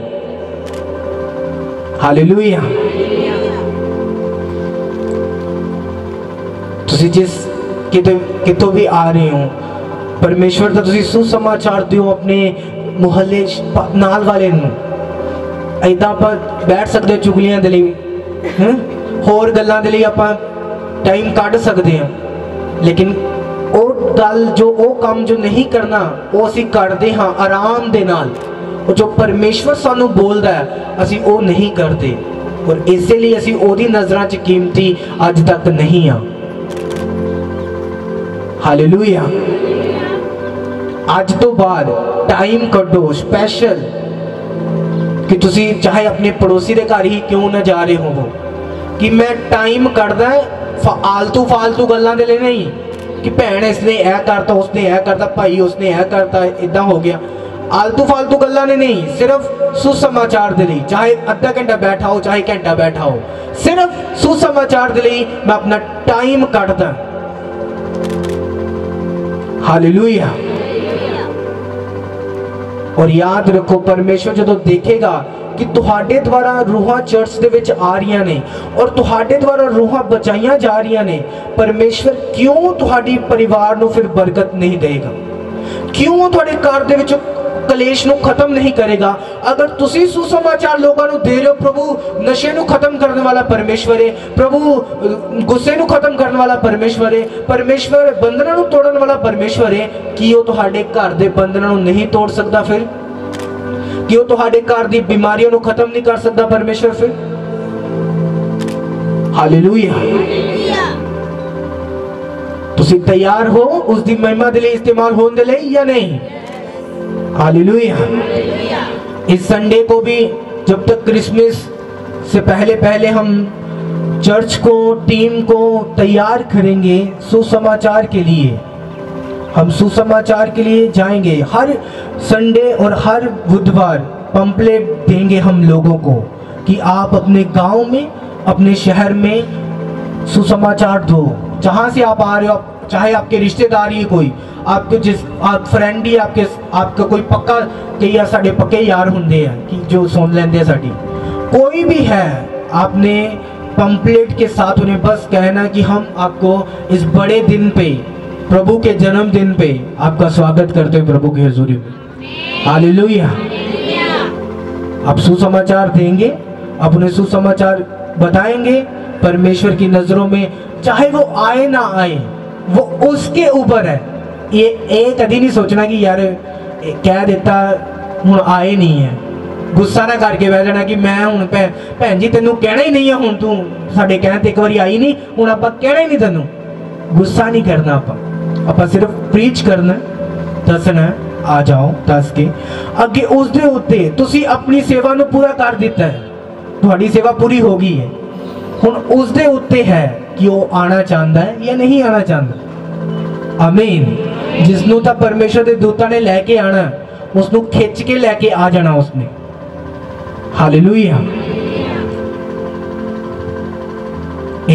[SPEAKER 2] हालेलुया। तुसी जिस कितों भी आ रहे हो, परमेश्वर का तुसी सुसमाचार दियो अपने मुहल्ले नाल वाले नूं। ऐदां आपां बैठ सकते हो चुगलियां दे लई, होर गल्लां दे लई आपां टाइम कढ सकते हैं, लेकिन वो गल जो वो काम जो नहीं करना वो असीं करदे हां आराम दे नाल। और जो परमेश्वर सानू बोलदा है असीं वो नहीं करते, और इसलिए असीं ओदी नज़रां च कीमती अज तक नहीं हां। हालेलुया। ਅੱਜ ਤੋਂ ਬਾਅਦ ਟਾਈਮ ਕੱਢੋ ਸਪੈਸ਼ਲ ਕਿ ਤੁਸੀਂ ਚਾਹੇ ਆਪਣੇ ਪੜੋਸੀ ਦੇ ਘਰ ਹੀ ਕਿਉਂ ਨਾ ਜਾ ਰਹੇ ਹੋਵੋ, ਕਿ ਮੈਂ ਟਾਈਮ ਕੱਢਦਾ ਫਾਲਤੂ ਗੱਲਾਂ ਦੇ ਲਈ ਨਹੀਂ ਕਿ ਭੈਣ ਇਸਨੇ ਇਹ ਕਰਤਾ, ਉਸਨੇ ਇਹ ਕਰਤਾ, ਭਾਈ ਉਸਨੇ ਇਹ ਕਰਤਾ, ਇਦਾਂ ਹੋ ਗਿਆ। ਆਲਤੂ ਫਾਲਤੂ ਗੱਲਾਂ ਨੇ नहीं, सिर्फ सुसमाचार ਦੇ ਲਈ, ਚਾਹੇ ਅੱਧਾ ਘੰਟਾ ਬੈਠਾ ਹੋ ਚਾਹੇ ਘੰਟਾ ਬੈਠਾ ਹੋ, सिर्फ सुसमाचार ਦੇ ਲਈ मैं अपना टाइम ਕੱਢਦਾ। हालेलुया। और याद रखो परमेश्वर ਜਦੋਂ ਦੇਖੇਗਾ कि ਤੁਹਾਡੇ ਦੁਆਰਾ ਰੂਹਾਂ ਚਰਚ ਦੇ ਵਿੱਚ ਆ ਰਹੀਆਂ ਨੇ ਔਰ ਤੁਹਾਡੇ ਦੁਆਰਾ ਰੂਹਾਂ ਬਚਾਈਆਂ ਜਾ ਰਹੀਆਂ ਨੇ, ਪਰਮੇਸ਼ਵਰ ਕਿਉਂ ਤੁਹਾਡੀ ਪਰਿਵਾਰ ਨੂੰ ਫਿਰ ਬਰਕਤ ਨਹੀਂ ਦੇਗਾ? ਕਿਉਂ ਤੁਹਾਡੇ ਘਰ ਦੇ ਵਿੱਚ ਕਲੇਸ਼ ਨੂੰ ਖਤਮ ਨਹੀਂ ਕਰੇਗਾ? ਅਗਰ ਤੁਸੀਂ ਸੁਸਮਾਚਾਰ ਲੋਕਾਂ ਨੂੰ ਦੇ ਰਹੇ ਹੋ, ਪ੍ਰਭੂ ਨਸ਼ੇ ਨੂੰ ਖਤਮ ਕਰਨ ਵਾਲਾ ਪਰਮੇਸ਼ਵਰ ਹੈ, ਪ੍ਰਭੂ ਗੁੱਸੇ ਨੂੰ ਖਤਮ ਕਰਨ ਵਾਲਾ ਪਰਮੇਸ਼ਵਰ ਹੈ, ਪਰਮੇਸ਼ਵਰ ਬੰਧਨਾਂ ਨੂੰ ਤੋੜਨ ਵਾਲਾ ਪਰਮੇਸ਼ਵਰ ਹੈ, ਕੀ ਉਹ ਤੁਹਾਡੇ ਘਰ ਦੇ ਬੰਧਨਾਂ ਨੂੰ ਨਹੀਂ ਤੋੜ ਸਕਦਾ? ਫਿਰ ਕਿ ਉਹ ਤੁਹਾਡੇ ਘਰ ਦੀ ਬਿਮਾਰੀਆਂ ਨੂੰ ਖਤਮ ਨਹੀਂ ਕਰ ਸਕਦਾ ਪਰਮੇਸ਼ਵਰ? ਫਿਰ ਹਾਲੇਲੂਇਆ। ਤੁਸੀਂ ਤਿਆਰ ਹੋ ਉਸ ਦੀ ਮਹਿਮਾ ਦੇ ਲਈ ਇਸਤੇਮਾਲ ਹੋਣ ਦੇ ਲਈ ਜਾਂ नहीं? हालेलुया। इस संडे को भी जब तक क्रिसमस से पहले हम चर्च को टीम को तैयार करेंगे सुसमाचार के लिए, हम सुसमाचार के लिए जाएंगे। हर संडे और हर बुधवार पंपलेट देंगे हम लोगों को कि आप अपने गांव में अपने शहर में सुसमाचार दो। जहां से आप आ रहे हो, चाहे आपके रिश्तेदार ही कोई आपके जिस आप फ्रेंड ही आपका कोई पक्का कई साढ़े पक्के यार होंगे हैं कि जो सुन लेंगे साड़ी, कोई भी है, आपने पंपलेट के साथ उन्हें बस कहना कि हम आपको इस बड़े दिन पे प्रभु के जन्मदिन पे आपका स्वागत करते हैं प्रभु की हजूरी में। हालेलुया। आप सुसमाचार देंगे, अपने सुसमाचार बताएंगे। परमेश्वर की नजरों में चाहे वो आए ना आए वो उसके ऊपर है। ये कभी नहीं सोचना कि यार कह देता हुण आए नहीं है, गुस्सा ना करके बह जाना कि मैं हुण भैन जी तेनू कहना ही नहीं है, हुण तू साडे कहण ते एक बारी आई नहीं, हुण आपां कहना ही नहीं तेनू। गुस्सा नहीं करना, आपां सिर्फ प्रीच करना, दसना आ जाओ दस के अगे उस दे उत्ते तुसीं अपनी सेवा नू पूरा कर दिता है, तुहाडी सेवा पूरी हो गई है। हुण उस दे उत्ते है कि वो आना चाहता है या नहीं आना चाहता। आमीन। जिसनू तो परमेश्वर के दूतां ने लैके आना, उसनू खिंच के लैके आ जाना उसने। हालेलुया।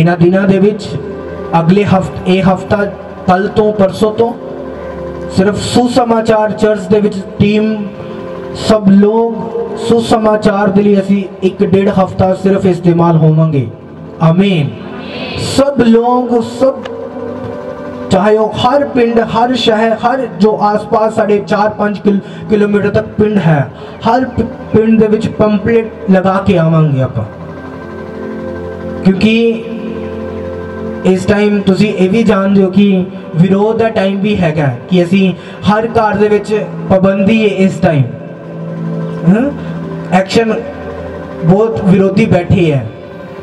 [SPEAKER 2] इन्हां दिनां दे विच अगले हफ्ता कल तो परसों तो सिर्फ सुसमाचार चर्च दे विच टीम सब लोग सुसमाचार दे लई असीं 1-1.5 हफ्ता सिर्फ इस्तेमाल होवांगे। आमीन। सब लोग सब चाहे वो हर पिंड हर शहर हर जो आसपास 4.5 किलोमीटर तक पिंड है, हर पिंड दे विच पंपलेट लगा के आवांगे आपां, क्योंकि इस टाइम तुसी ये भी जानते हो कि विरोध का टाइम भी हैगा कि असी हर घर दे विच पाबंदी है। इस टाइम एक्शन बहुत विरोधी बैठे है,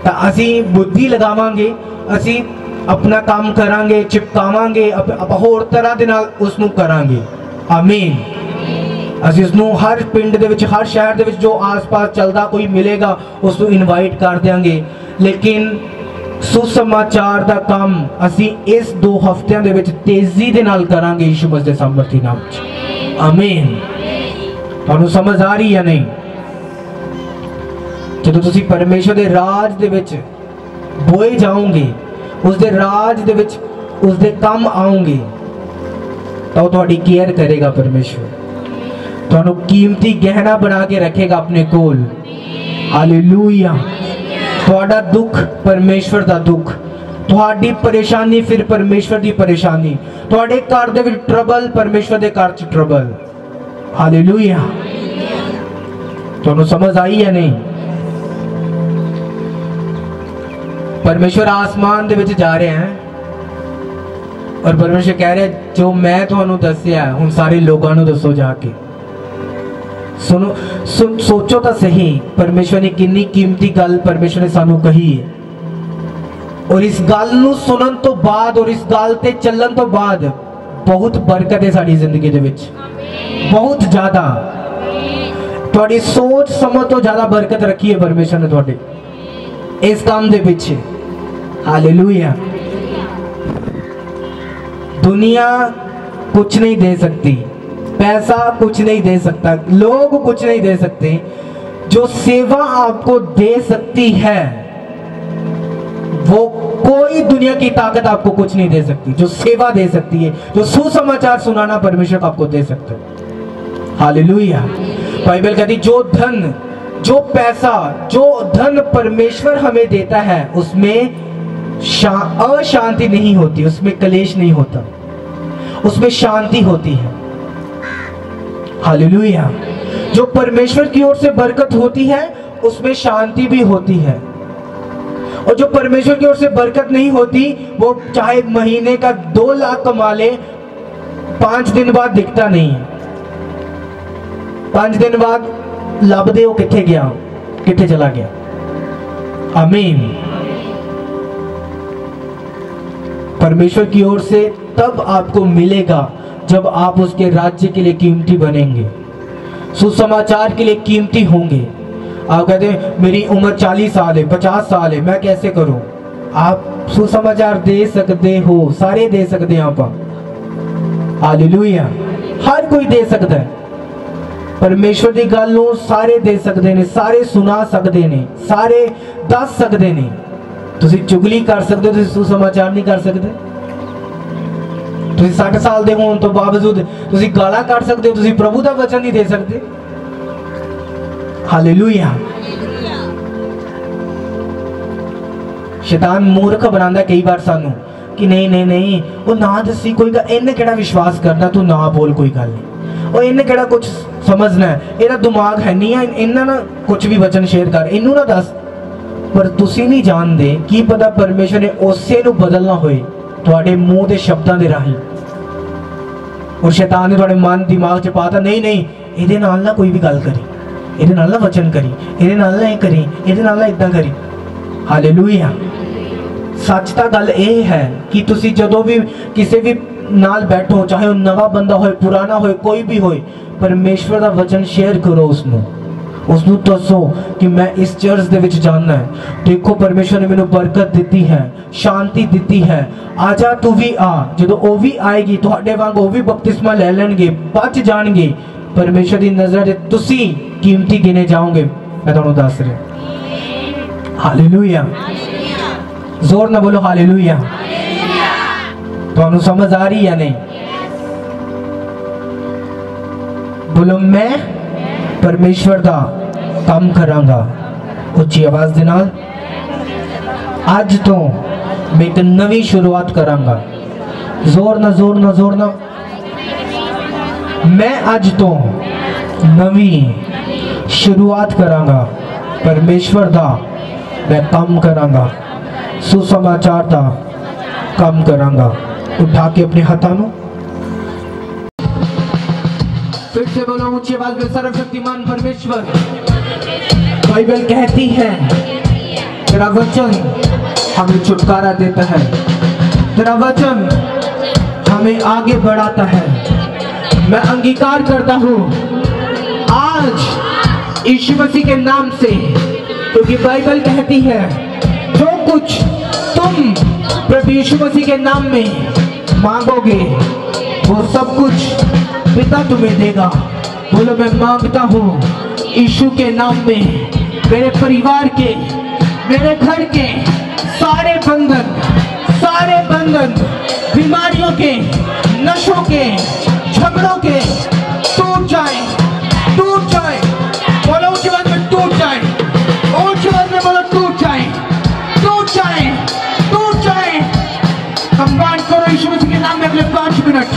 [SPEAKER 2] तो असी बुद्धि लगावांगे, असी अपना काम करांगे, चिपकावांगे, होर तरह दे नाल उसनू करांगे। आमीन। असी उसनू हर पिंड दे विच हर शहर दे विच जो आस पास चलदा कोई मिलेगा उसनू इनवाइट कर देंगे। लेकिन सुसमाचार दा काम असी इस 2 हफ्तियां दे विच तेजी दे नाल करांगे यीशु मसीह दे सामर्थी नाम च। आमीन। तुहानू समझ आ रही है नहीं? जदों तुसी परमेश्वर दे राज दे विच बोए जाओगे, उस दे राज दे विच उस दे काम आओगे, तो तुहाडी केयर करेगा परमेश्वर, तुहानू कीमती गहना बना के रखेगा अपने कोल। हालेलुया। तुहाडा दुख परमेश्वर दा दुख, तुहाडी परेशानी फिर परमेश्वर दी परेशानी, तुहाडे घर दे विच ट्रबल परमेश्वर दे घर च ट्रबल। हालेलुया। तुहानू समझ आई या नहीं? परमेश्वर आसमान दे विच जा रहे हैं और परमेश्वर कह रहे जो मैं तुहानू दस्सिया हुण सारे लोगों नू दसो जाके। सुनो सोचो तो सही, परमेश्वर ने कितनी कीमती गल परमेश्वर ने सानू कही है, और इस गल नू सुनन तो बाद और इस गल ते चलन तो बाद बहुत बरकत है साड़ी जिंदगी दे विच, बहुत ज़्यादा। थोड़ी सोच समझ तो ज़्यादा बरकत रखी है परमेश्वर ने थोड़े इस काम दे पीछे। हालेलुया। दुनिया कुछ नहीं दे सकती, पैसा कुछ नहीं दे सकता, लोग कुछ नहीं दे सकते। जो सेवा आपको दे सकती है वो कोई दुनिया की ताकत आपको कुछ नहीं दे सकती। जो सेवा दे सकती है, जो सुसमाचार सुनाना परमेश्वर आपको दे सकता है। हालेलुया। बाइबल कहती जो धन, जो पैसा, जो धन परमेश्वर हमें देता है उसमें अशांति नहीं होती, उसमें कलेश नहीं होता, उसमें शांति होती है। हालेलुया। जो परमेश्वर की ओर से बरकत होती है उसमें शांति भी होती है, और जो परमेश्वर की ओर से बरकत नहीं होती वो चाहे महीने का 2 लाख कमा ले, 5 दिन बाद दिखता नहीं है। 5 दिन बाद लब दे किथे गया, किथे चला गया। आमीन। परमेश्वर की ओर से तब आपको मिलेगा जब आप उसके राज्य के लिए कीमती बनेंगे, सुसमाचार के लिए कीमती होंगे। आप कहते हैं मेरी उम्र 40 साल है, 50 साल है, मैं कैसे करूं? आप सुसमाचार दे सकते हो, सारे दे सकते हैं आप। हालेलुया। हर कोई दे सकता है परमेश्वर की गल नूं, सारे दे सकते ने, सारे सुना सकते ने, सारे दस सकते ने। तुसी चुगली कर सकते हो, तुसी सुसमाचार नहीं कर सकते। तुसी 60 साल दे होने तो बावजूद तुसी गाला कर सकते हो, तुसी प्रभु का वचन नहीं दे सकते। हालेलुया। शैतान मूर्ख बनांदा कई बार सानू कि नहीं नहीं नहीं वो ना दसी कोई गल, इन्हें केड़ा विश्वास करना, तू ना बोल कोई गल नहीं, और इन्हें केड़ा कुछ समझना है, इहदा दिमाग है नहीं है, इन्हें ना कुछ भी वचन शेयर कर, इनू ना दस। पर तुसी नहीं जानते की पता परमेश्वर ने उसे नू बदलना होए तुहाडे मूँह दे शब्दां दे राही, और शैतान ने तुहाडे मन दिमाग च पाता नहीं नहीं इहदे नाल ना कोई भी गल करी, इहदे नाल ना वचन करी, इहदे नाल ना ये करी, इहदे नाल ना इदां करी। हालेलुया। सच तो गल ये है कि तुसी जदों भी किसी भी नाल बैठो, चाहे वो नवा बंदा होए, पुराना होए, कोई भी होए, परमेश्वर का वचन शेयर करो, उसनू दसो कि मैं इस चर्च दे विच जाना है। देखो परमेश्वर ने मैनू बरकत दी है, शांति दी है, आजा तू भी आ। जो वो भी आएगी तुहाडे वांग वो भी बपतिस्मा ले लेंगे, बच जाएंगे। परमेश्वर की नजर तुसी कीमती गिने जाओगे, मैं तुहानू दस रहा। हालेलुया। जोर ना बोलो हालेलुया। तुहानू समझ आ रही या नहीं? बोलो मैं परमेश्वर का काम करांगा। उच्ची आवाज दे नाल अज तो मैं एक नवी शुरुआत करांगा। जोर ना जोर ना जोर ना। मैं अज तो नवी शुरुआत करांगा, परमेश्वर दा मैं काम करांगा, सुसमाचार दा काम करांगा। उठा के अपने हाथों में फिर से बोलो ऊंची आवाज में, सर्वशक्तिमान परमेश्वर। बाइबल कहती है तेरा वचन हमें छुटकारा देता है, तेरा वचन हमें आगे बढ़ाता है। मैं अंगीकार करता हूँ आज यीशु मसीह के नाम से, क्योंकि बाइबल कहती है जो कुछ तुम प्रभु यीशु मसीह के नाम में मांगोगे वो सब कुछ पिता तुम्हें देगा। बोलो मैं मांगता हूँ यीशु के नाम में मेरे परिवार के, मेरे घर के सारे बंधन बीमारियों के, नशों के, झगड़ों के टूट जाए, टूट जाए। बोलो ऊंची आवाज में टूट जाए, ऊंची आवाज में बोलो टूट जाए, टूट जाए, टूट जाए। कमांड करो यीशु मसीह के नाम में अगले 5 मिनट।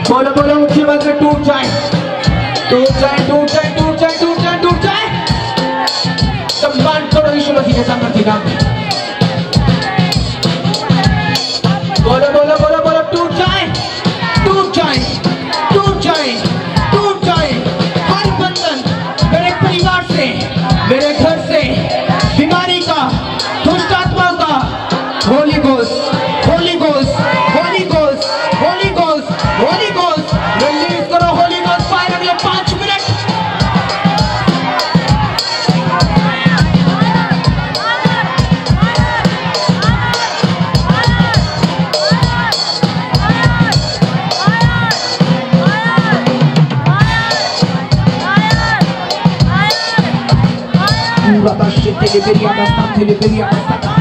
[SPEAKER 2] बोलो बोलो ऊंची आवाज में टूट जाए, टूट जाए, टूट जाए, टूट जाए, टूट जाए, टूट जाए। कमांड करो यीशु मसीह के सामर्थ्य नाम में। बोलो बोलो बोलो बोलो टूट जाए, टूट जाए, टूट जाए, टूट जाए। हर बंधन मेरे परिवार से, मेरे घर से, बीमारी का, दुष्ट आत्माओं का, Holi ghost liberia basante liberia basaka.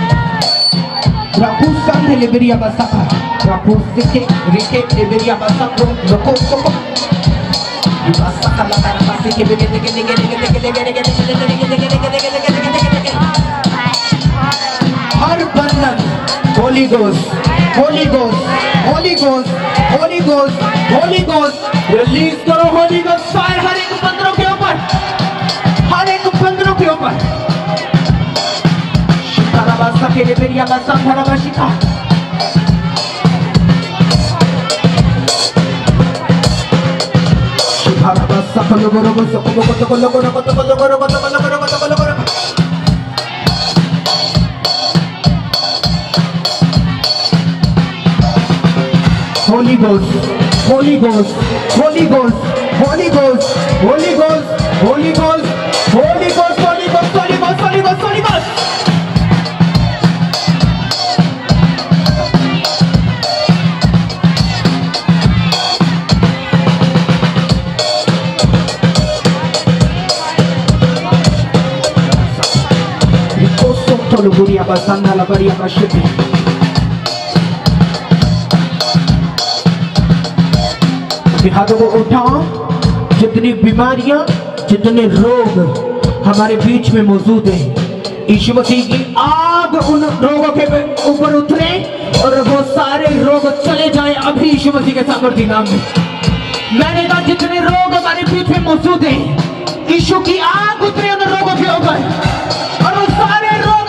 [SPEAKER 2] Rakusan liberia basaka. Rakusike rike liberia basako. Roko. Basaka la karabasi ke bege. हर बंधन Holy Ghost, Holy Ghost, Holy Ghost, Holy Ghost, Holy Ghost, release करो Holy Ghost फायर हर एक बंदरों के ऊपर, हर एक बंदरों के ऊपर। शिकाराबासा के लिए मेरी आवाज़ संभाराबाशिका। शिकाराबासा को लोगों को Holy Ghost, Holy Ghost, Holy Ghost, Holy Ghost, Holy Ghost, Holy Ghost, Holy Ghost, Holy Ghost, Holy Ghost, Holy Ghost, Holy Ghost. Riposo tolo buria basanda la baria bashipi. हाथों को उठाओ। जितनी बीमारियां, जितने रोग हमारे बीच में मौजूद हैं, यीशु मसीह की आग उन रोगों के ऊपर उतरे और वो सारे रोग चले जाएं अभी यीशु मसीह के सामर्थी नाम में। मैंने कहा जितने रोग हमारे बीच में मौजूद हैं, यीशु की आग उतरे उन रोगों के ऊपर और वो सारे रोग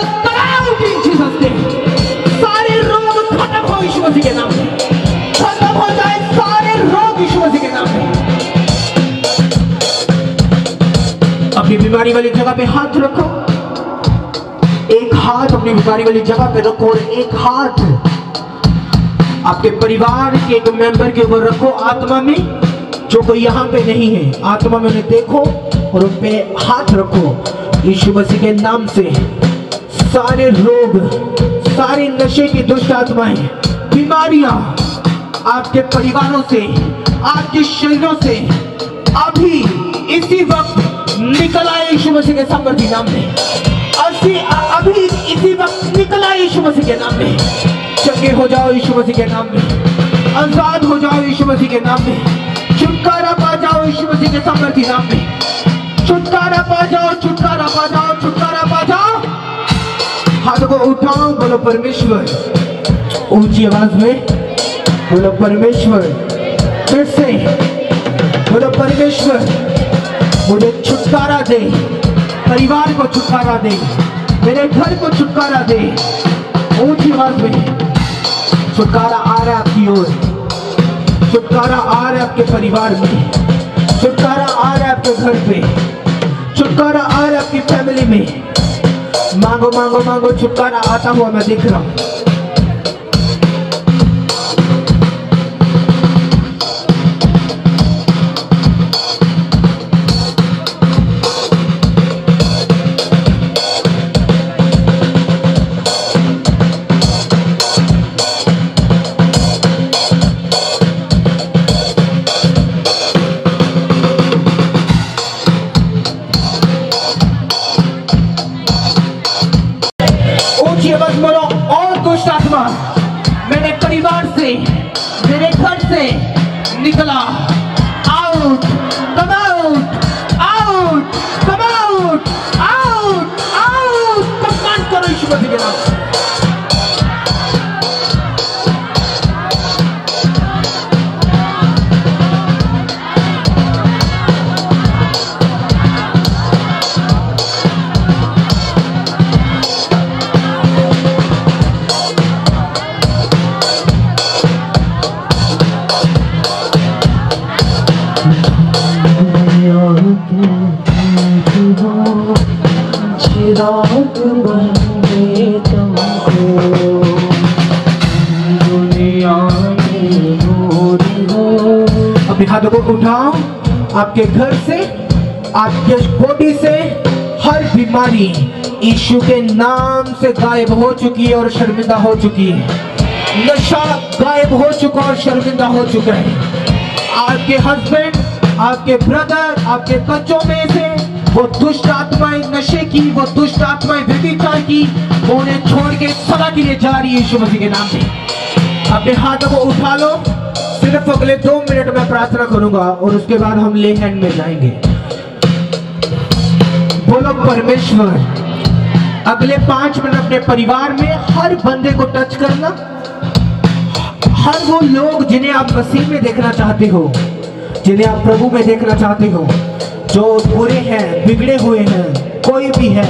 [SPEAKER 2] सारे रोग खत्म हो यीशु मसीह के नाम में, खत्म हो जाए सारे रोग यीशु मसीह के नाम में। अपनी बीमारी वाली जगह पे हाथ रखो, एक हाथ अपनी बीमारी वाली जगह पे रखो और एक हाथ आपके परिवार के एक मेंबर के ऊपर रखो आत्मा में, जो कोई यहाँ पे नहीं है। आत्मा में उन्हें देखो और उन पे हाथ रखो। यीशु मसीह के नाम से सारे रोग, सारे नशे की दुष्ट आत्माएं, बीमारियां आपके परिवारों से, आपके शरीरों से अभी इसी वक्त निकल आए यीशु मसीह के सामर्थी नाम में। अभी इसी वक्त निकल आए यीशु मसीह के नाम में। चंगे हो जाओ यीशु मसीह के नाम में, आजाद हो जाओ यीशु मसीह के नाम में, छुटकारा पा जाओ यीशु मसीह के सामर्थी नाम में। छुटकारा पा जाओ, छुटकारा पा जाओ, छुटकारा पा जाओ। हाथों को उठाओ, बोलो परमेश्वर। ऊंची आवाज में बोलो परमेश्वर। फिर से बोलो परमेश्वर, मुझे छुटकारा दे, परिवार को छुटकारा दे, मेरे घर को छुटकारा दे। ऊंची आवाज में छुटकारा आ रहा है आपकी ओर, छुटकारा आ रहा है आपके परिवार में, छुटकारा आ रहा है आपके घर पे, छुटकारा आ रहा है आपकी फैमिली में। मांगो मांगो मांगो, छुटकारा आता हुआ मैं देख रहा हूं। मेरे परिवार से, मेरे घर से निकला, out, come out, out, come out, out, out. Command करो यीशु मसीह के नाम। अपने हाथों को उठाओ। आपके घर से, आपके बॉडी से हर बीमारी यीशु के नाम से गायब हो चुकी है और शर्मिंदा हो चुकी है। नशा गायब हो चुका और शर्मिंदा हो चुका है। आपके हस्बैंड, आपके ब्रदर, आपके बच्चों में से वो दुष्ट आत्माएं नशे की, वो दुष्ट आत्माएं व्यभिचार की, वो उन्हें छोड़ के सदा के लिए जा रही है यीशु मसीह के नाम से। अपने हाथों को उठा लो। सिर्फ अगले 2 मिनट में प्रार्थना करूंगा और उसके बाद हम ले हैंड में जाएंगे। बोलो परमेश्वर, अगले 5 मिनट अपने परिवार में हर बंदे को टच करना। हर वो लोग जिन्हें आप मसीह में देखना चाहते हो, जिन्हें आप प्रभु में देखना चाहते हो, जो बुरे हैं, बिगड़े हुए हैं, कोई भी है,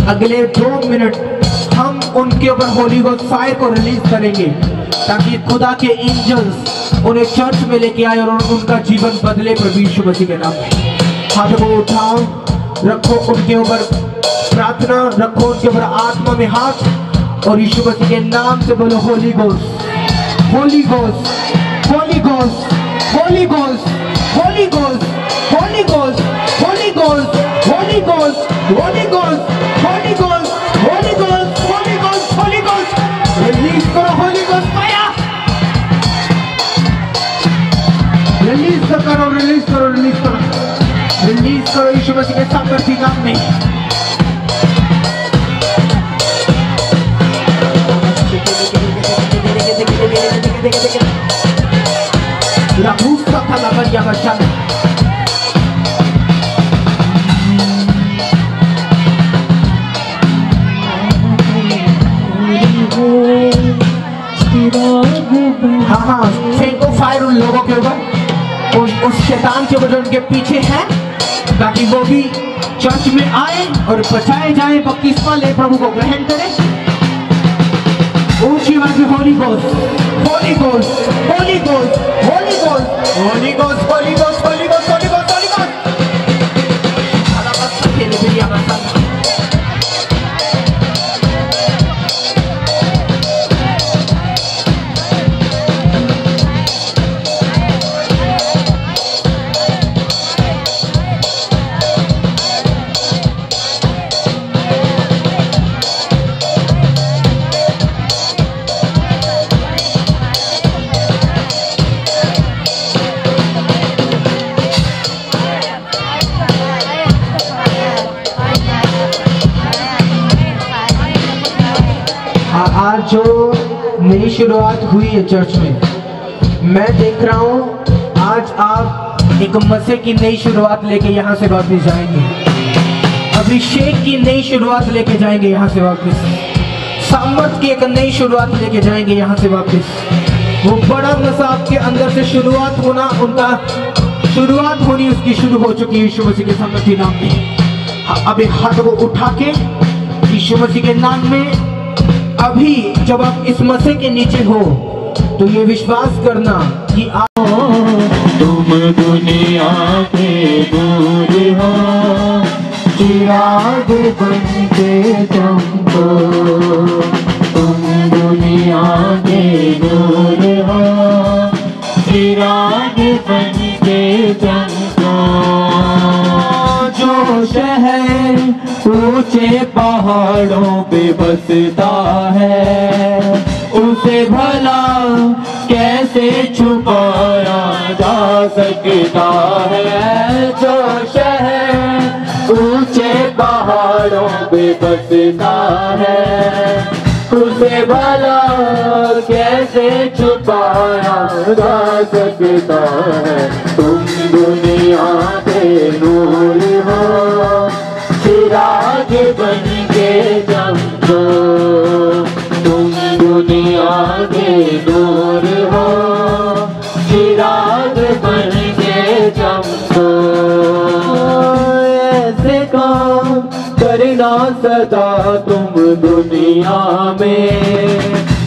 [SPEAKER 2] अगले 2 मिनट हम उनके ऊपर होली गोस्ट फायर को रिलीज करेंगे ताकि खुदा के एंजल्स उन्हें चर्च में लेके आए और उनका जीवन बदले प्रभु यीशु मसीह के नाम में। हाथों को उठाओ, रखो उनके ऊपर प्रार्थना, रखो उनके ऊपर आत्मा में हाथ और यीशु मसीह के नाम से बोलो Holi ghost, holy ghost, holy ghost, holy ghost, holy ghost, holy ghost, holy ghost, holy ghost, holy ghost, holy ghost, holy ghost, holy ghost, holy ghost, release करो होली गोस्ट फायर, रिलीज करो, रिलीज करो, रिलीज करो, रिलीज करो यीशु मसीह के सामर्थी नाम में। La busca para la María Bachana. हाँ, फेंको फायर उन लोगों के ऊपर, उस शैतान के ऊपर जो उनके पीछे है, ताकि वो भी चर्च में आए और बचाए जाए, बपतिस्मा ले प्रभु को ग्रहण करें। ऊंची आवाज में Holi ghost, holy ghost, holy ghost, holy ghost, holy ghost, holy ghost, holy ghost, holy ghost, holy ghost. आज जो नई शुरुआत हुई है चर्च में, मैं देख रहा हूँ आज आप एक मसीह की नई शुरुआत लेके यहाँ से वापस जाएंगे, अभिषेक की नई शुरुआत लेके जाएंगे यहाँ से वापस, सामर्थ की एक नई शुरुआत लेके जाएंगे यहाँ से वापस। वो बड़ा मसा आपके अंदर से शुरुआत होना, उनका शुरुआत होनी उसकी शुरू हो चुकी है यीशु मसीह के सामर्थी नाम में। अब एक हाथ को उठा के यीशु मसीह के नाम में अभी जब आप इस मसीह के नीचे हो तो ये विश्वास करना कि आप
[SPEAKER 1] तुम दुनिया के दूर हो, चिराग बन के चमको, तुम दुनिया के दूर हो, चिराग बन के चमको। जो शहर ऊंचे पहाड़ों पे बसता है, उसे भला कैसे छुपाया जा सकता है। जो शहर ऊंचे पहाड़ों पे बसता है, उसे भला कैसे छुपाया जा सकता है। तुम दुनिया के नूर हो, चिराग बन के चमको, तुम दुनिया के नूर हो, चिराग बन के चमको। ऐसे काम करना सदा तुम दुनिया में,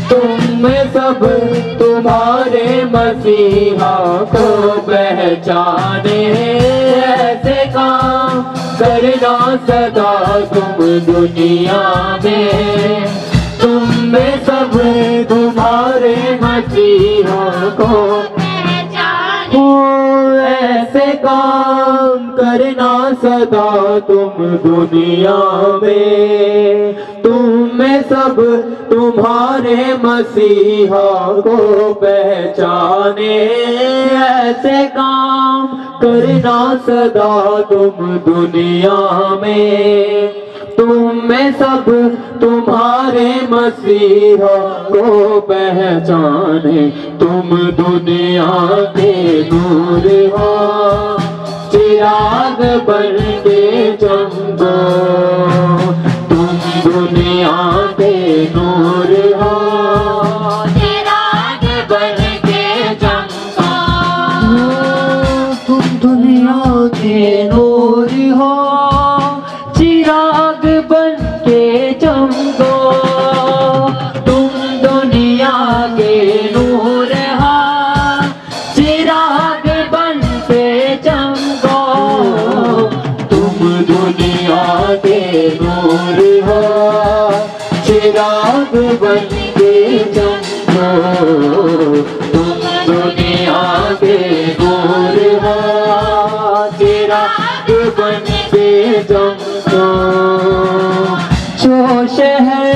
[SPEAKER 1] तुम में सब तुम्हारे मसीहा को पहचाने। ऐसे काम करना सदा तुम दुनिया में, तुम में सब तुम्हारे मसीहा को पहचाने। ऐसे काम करना सदा तुम दुनिया में, तुम में सब तुम्हारे मसीहा को पहचाने। ऐसे काम करना सदा तुम दुनिया में, तुम में सब तुम्हारे मसीहा को पहचाने, तुम दुनिया के नूर हो, चिराग बन के चमको, तुम दुनिया के नूर हो, चिराग बन के चमको, तुम दुनिया के नूर हो, चिराग बन के चमको, तुम दुनिया के नूर हो, चिराग बन के चमको, तुम दुनिया के नूर हो, चिराग बन के चमको, तुम दुनिया के नूर हो, चिराग बन के चमको। जो शहर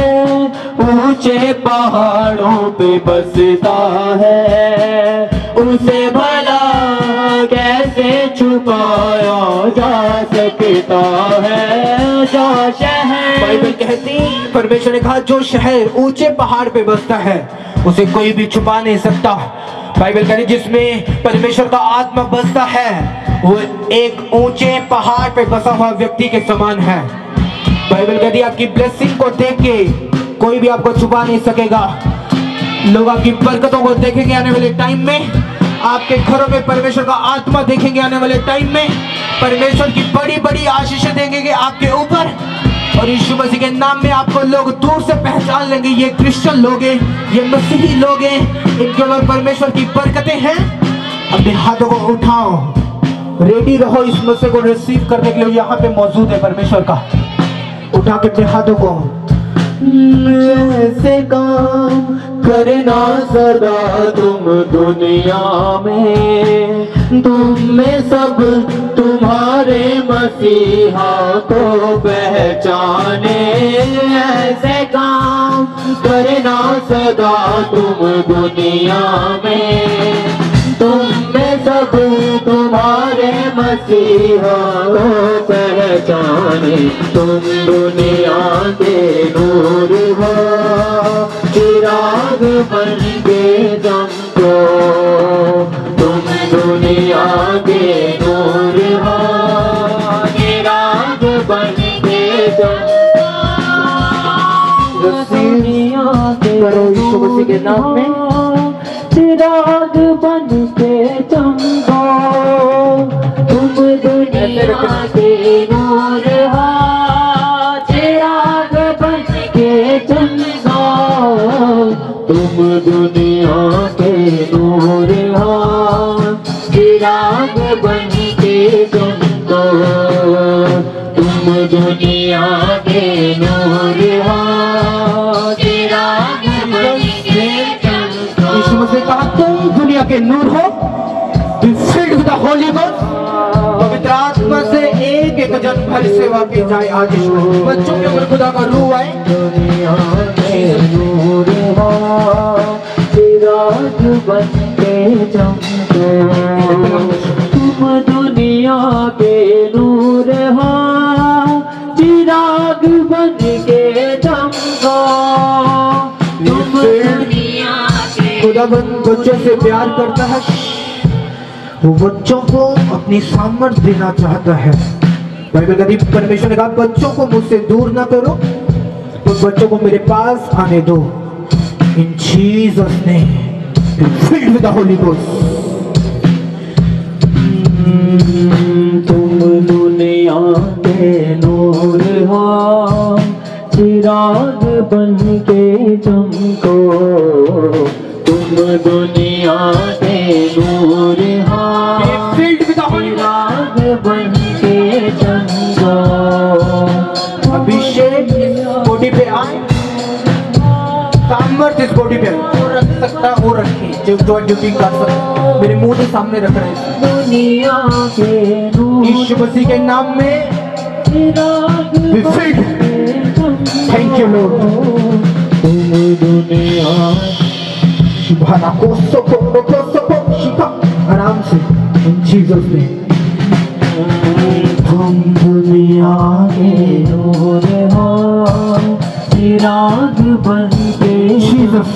[SPEAKER 1] ऊंचे पहाड़ों पे बसता है, उसे भला कैसे छुपाया जा सकता है। जो शहर,
[SPEAKER 2] बाइबल कहती, परमेश्वर ने कहा जो शहर ऊंचे पहाड़ पे बसता है उसे कोई भी छुपा नहीं सकता। बाइबल कहती जिसमें परमेश्वर का आत्मा बसता है वो एक ऊंचे पहाड़ पे बसा हुआ व्यक्ति के समान है। बाइबल कहती आपकी ब्लेसिंग को देख के कोई भी आपको छुपा नहीं सकेगा। लोग आपकी बरकतों को देखेंगे आने वाले टाइम में, आपके घरों में परमेश्वर का आत्मा देखेंगे आने वाले टाइम में, परमेश्वर की बड़ी बड़ी आशीषें देंगे आपके ऊपर, और यीशु मसीह के नाम में आपको लोग दूर से पहचान लेंगे ये क्रिश्चियन लोग हैं, ये मसीही लोग हैं, इनके ऊपर परमेश्वर की बरकतें हैं। अपने हाथों को उठाओ, रेडी रहो इस मसीह को रिसीव करने के लिए। यहाँ पे मौजूद है परमेश्वर का, उठा के अपने हाथों को।
[SPEAKER 1] ऐसे काम करना सदा तुम दुनिया में, तुम में सब तुम्हारे मसीहा को पहचाने। ऐसे काम करना सदा तुम दुनिया में, तुम में सब तुम्हारे मसीहा को पहचाने। तुम दुनिया के नूर हो, चिराग बन के चमको, तुम दुनिया के नूर हो, चिराग बन के चमको। दुनिया के
[SPEAKER 2] करो यीशु मसीह के नाम में,
[SPEAKER 1] चिराग बन के चमको, तुम दुनिया के नूर हो, चिराग बन के चमको, तुम दुनिया के नूर हो, चिराग बन के चमको, तुम दुनिया के नूर हो, चिराग बन के चमको।
[SPEAKER 2] यीशु मसीह कहा तुम दुनिया के नूर हो, be filled with the Holy Ghost। पवित्र आत्मा से एक एक जन भर सेवा की जाए। आज बच्चों के ऊपर खुदा का रूह आए।
[SPEAKER 1] दुनिया के नूर हो, चिराग बन के चमको, तुम दुनिया के नूर हो, चिराग बन के चमको, तुम दुनिया के।
[SPEAKER 2] खुदाबंद बच्चों से प्यार करता है, वो बच्चों को अपनी सामर्थ्य देना चाहता है। बाइबल कहती परमेश्वर ने कहा बच्चों को मुझसे दूर ना करो, तो बच्चों को मेरे पास आने दो। इन Jesus name be filled with the Holy Ghost।
[SPEAKER 1] तुम दुनिया के नूर हो, चिराग बन के चमको, तुम दुनिया के नूर हो, चिराग बन के चमको।
[SPEAKER 2] अभिषेक इस बॉडी पे आए, सामर्थ्य इस बॉडी पे रख सकता वो रखे, जो ड्यूटी कर सकता। मेरे मुंह के सामने रख रहे हैं
[SPEAKER 1] दुनिया के नूर,
[SPEAKER 2] यीशु मसीह के नाम में be filled। Thank you Lord.
[SPEAKER 1] तुम दुनिया
[SPEAKER 2] शिभाना को सको शिभा, आराम से जीसस ने
[SPEAKER 1] तुम दुनिया के नूर हो, चिराग बन के
[SPEAKER 2] जीसस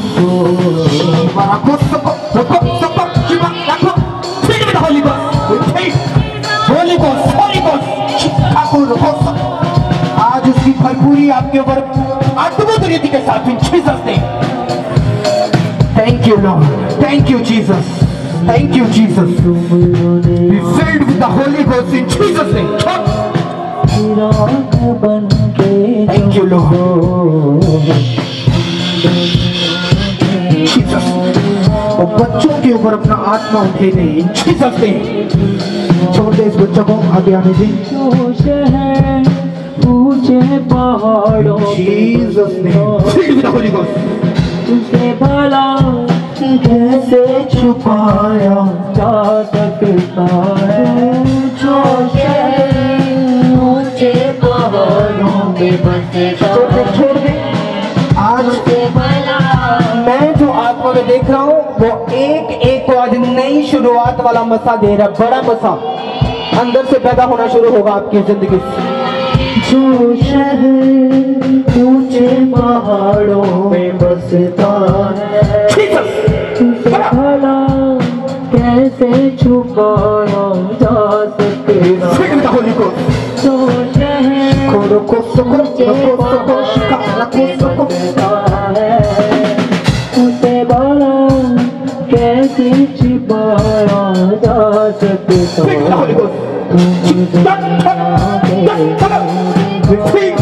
[SPEAKER 2] आज उसकी भरपूरी आपके ऊपर अद्भुत रीति के साथ इन जीसस ने। Thank you Lord, thank you Jesus, thank you Jesus. Be filled with the Holy Ghost in Jesus' name. Thank you Lord. Jesus. और बच्चों के ऊपर अपना आत्मा उठे दे इन जीसस ने। छोड़ दे इस बच्चों को, आगे आने दे।
[SPEAKER 1] ऊंचे पहाड़ों
[SPEAKER 2] जीसस ने filled with the Holy Ghost.
[SPEAKER 1] तुझे भला कैसे छुपाया जा सकता है, जो ऊंचे पहाड़ों में बसे।
[SPEAKER 2] छोड़ दे। आज मैं जो आत्मा में देख रहा हूँ वो एक एक को आज नई शुरुआत वाला मसा दे रहा है, बड़ा मसा अंदर से पैदा होना शुरू होगा आपकी जिंदगी से।
[SPEAKER 1] जो शहर ऊंचे पहाड़ों में बसता है, तुझे भला कैसे छुपाया जा सकता है, जो शहर ऊंचे उसे भला कैसे छुपाया जा सकता है।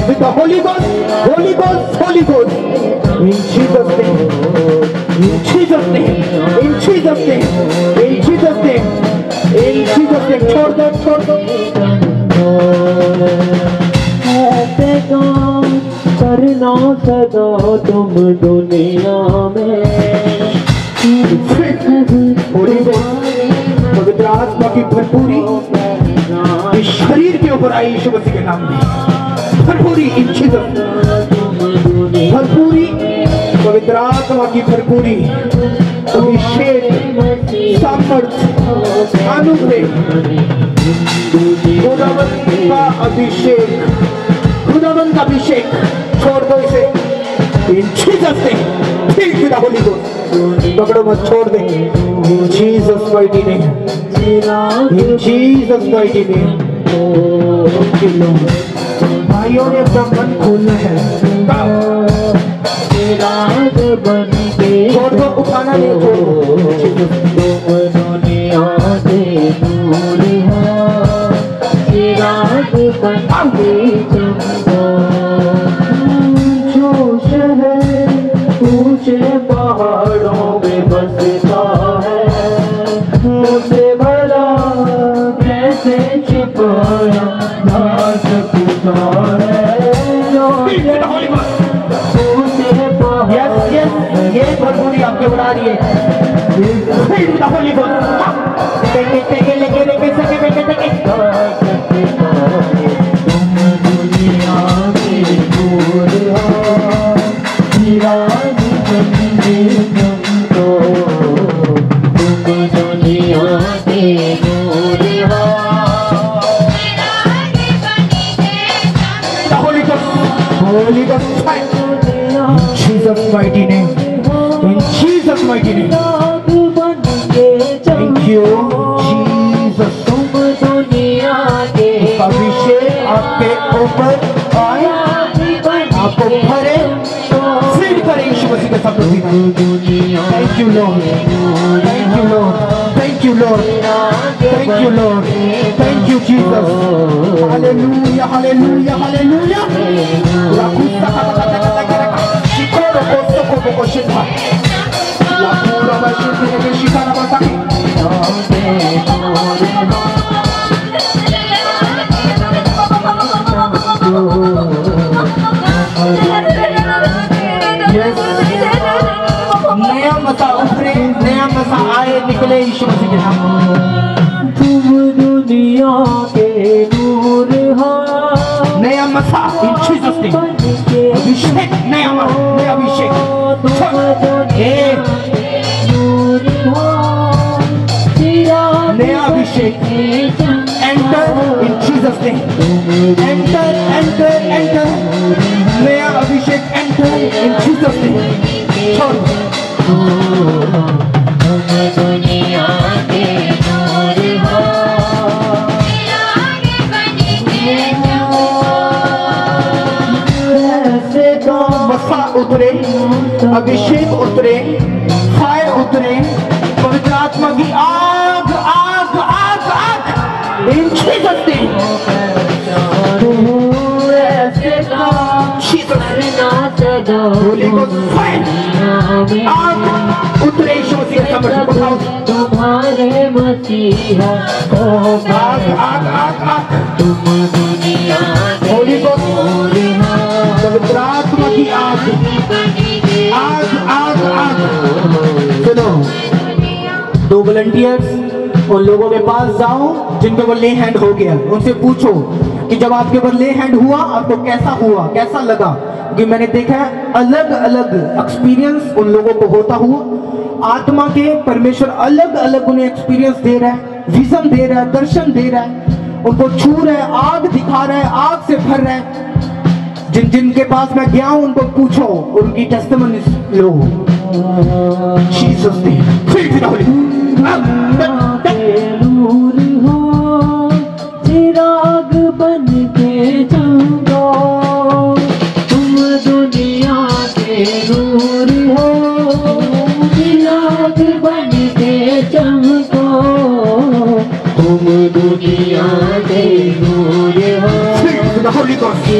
[SPEAKER 2] With the Holy Ghost, Holy Ghost, Holy Ghost. In Jesus' name, in Jesus' name, in Jesus' name, in Jesus' name, in Jesus' name. छोड़ दो, छोड़ दो।
[SPEAKER 1] ऐसे काम करना सदा तुम दुनिया में।
[SPEAKER 2] Holy Ghost, पवित्र आत्मा की भरपूरी इस शरीर के ऊपर आई यीशु मसीह के नाम में। भरपूरी इन जीसस, भरपूरी पवित्र आत्मा की भरपूरी, अभिषेक, सामर्थ्य, अनुग्रह, खुदावंत का अभिषेक, खुदावंत का अभिषेक। छोड़ दो इसे इन जीसस ने। ठीक विद द होली गोस्ट, पकड़ो मत, छोड़ दे। In Jesus mighty name, in Jesus mighty name. भाइयों ने अपना मन खोलना है। छोड़ दो, उठाना नहीं, छोड़ दो।
[SPEAKER 1] दुनिया से दूर हो, चिराग बन के चमको। जो शहर ऊंचे पहाड़ों में बसता है, उसे भला कैसे छुपाया जा सकता है, जो ये भरपूरी आपके बना रही है। दुनिया के दूर हो, चिराग बन के चमको। तुम दुनिया के दूर हो,
[SPEAKER 2] Holy Ghost, Jesus mighty name, in Jesus mighty name. Thank you Jesus.
[SPEAKER 1] तुम दुनिया के
[SPEAKER 2] अभिषेक आपके ऊपर आए, आपको भरे, फिर करे यीशु मसीह के शब्दों से। Thank you Lord, thank you Lord, thank you Lord, thank you Lord, thank you Jesus. Hallelujah, hallelujah, hallelujah. La kusta kata kata kata kata. Shikoro kosto kobo koshita. La pura bashiti nebe shikara basaki. नया मसा उभरे, नया मसा आए, निकले यीशु मसीह के नाम।
[SPEAKER 1] तुम दुनिया के नूर हो,
[SPEAKER 2] नया मसा इन जीसस नेम, अभिषेक, नया अभिषेक।
[SPEAKER 1] नूर हो,
[SPEAKER 2] नया अभिषेक अभिषेक enter in Jesus name, enter enter enter, नया अभिषेक एंटर इन जीसस नेम।
[SPEAKER 1] दुनिया के नूर हो,
[SPEAKER 2] ऐसे तो वफा उतरे, अभिषेक उतरे, फायर उतरे, पवित्र आत्मा की आग आग आग आग इन जीसस नेम। ऐसे तो होली गोस्ट फायर आग उतरे यीशु मसीह के कमर से उठाओ।
[SPEAKER 1] तुम्हारे मसीहा
[SPEAKER 2] आग आग आग आग
[SPEAKER 1] तुम दुनिया
[SPEAKER 2] होली गोस्ट पवित्र आत्मा की आग आग आग आग। सुनो, 2 वॉलंटियर्स उन लोगों के पास जाओ जिनके ऊपर ले हैंड हो गया, उनसे पूछो कि जब आपके ऊपर ले हैंड हुआ आपको कैसा हुआ, कैसा लगा। क्योंकि मैंने देखा है अलग अलग एक्सपीरियंस उन लोगों को होता हुआ, आत्मा के परमेश्वर अलग अलग उन्हें एक्सपीरियंस दे रहा है, विजन दे रहा है, दर्शन दे रहा है, उनको छू रहा है, आग दिखा रहा है, आग से भर रहा है। जिन जिनके पास मैं गया हूं उनको पूछो, उनकी टेस्टिमनीज लो। जीसस नेम,
[SPEAKER 1] नूर हो, चिराग बन के चमको, तुम दुनिया के नूर हो, चिराग बन के चमको, तुम दुनिया के नूर हो, चिराग बन के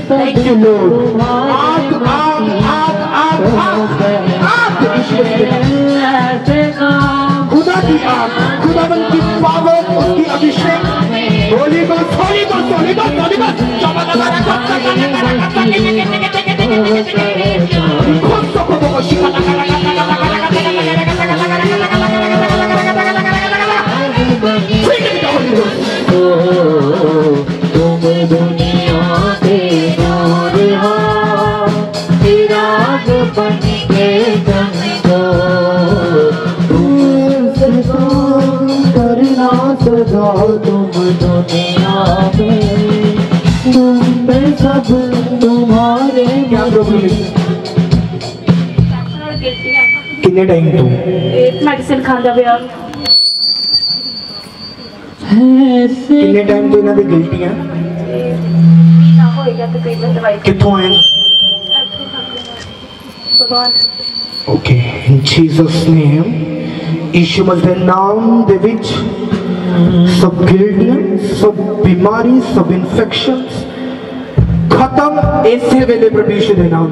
[SPEAKER 2] Thank you, Lord. आग आग आग आग आग खुदा की आग, खुदावन की पावर, उसकी अभिषेक, holy ghost holy ghost holy ghost holy ghost.
[SPEAKER 1] तुम दुनिया के नूर हो, चिराग बन के चमको, करना सदा तुम दुनिया में, तुम पे सब तुम्हारे।
[SPEAKER 2] क्या प्रॉब्लम है? कितने टाइम तो
[SPEAKER 3] मेडिसिन खांदा पिया
[SPEAKER 2] कितने टाइम तो इन्होंने गिल्टियां कितों आए? ओके, इन जीसस नेम, यीशु मसीह के नाम दे विच सब गिल्टियां, सब बीमारी, सब इन्फेक्शंस खत्म ऐसे वेले प्रभु यीशु के नाम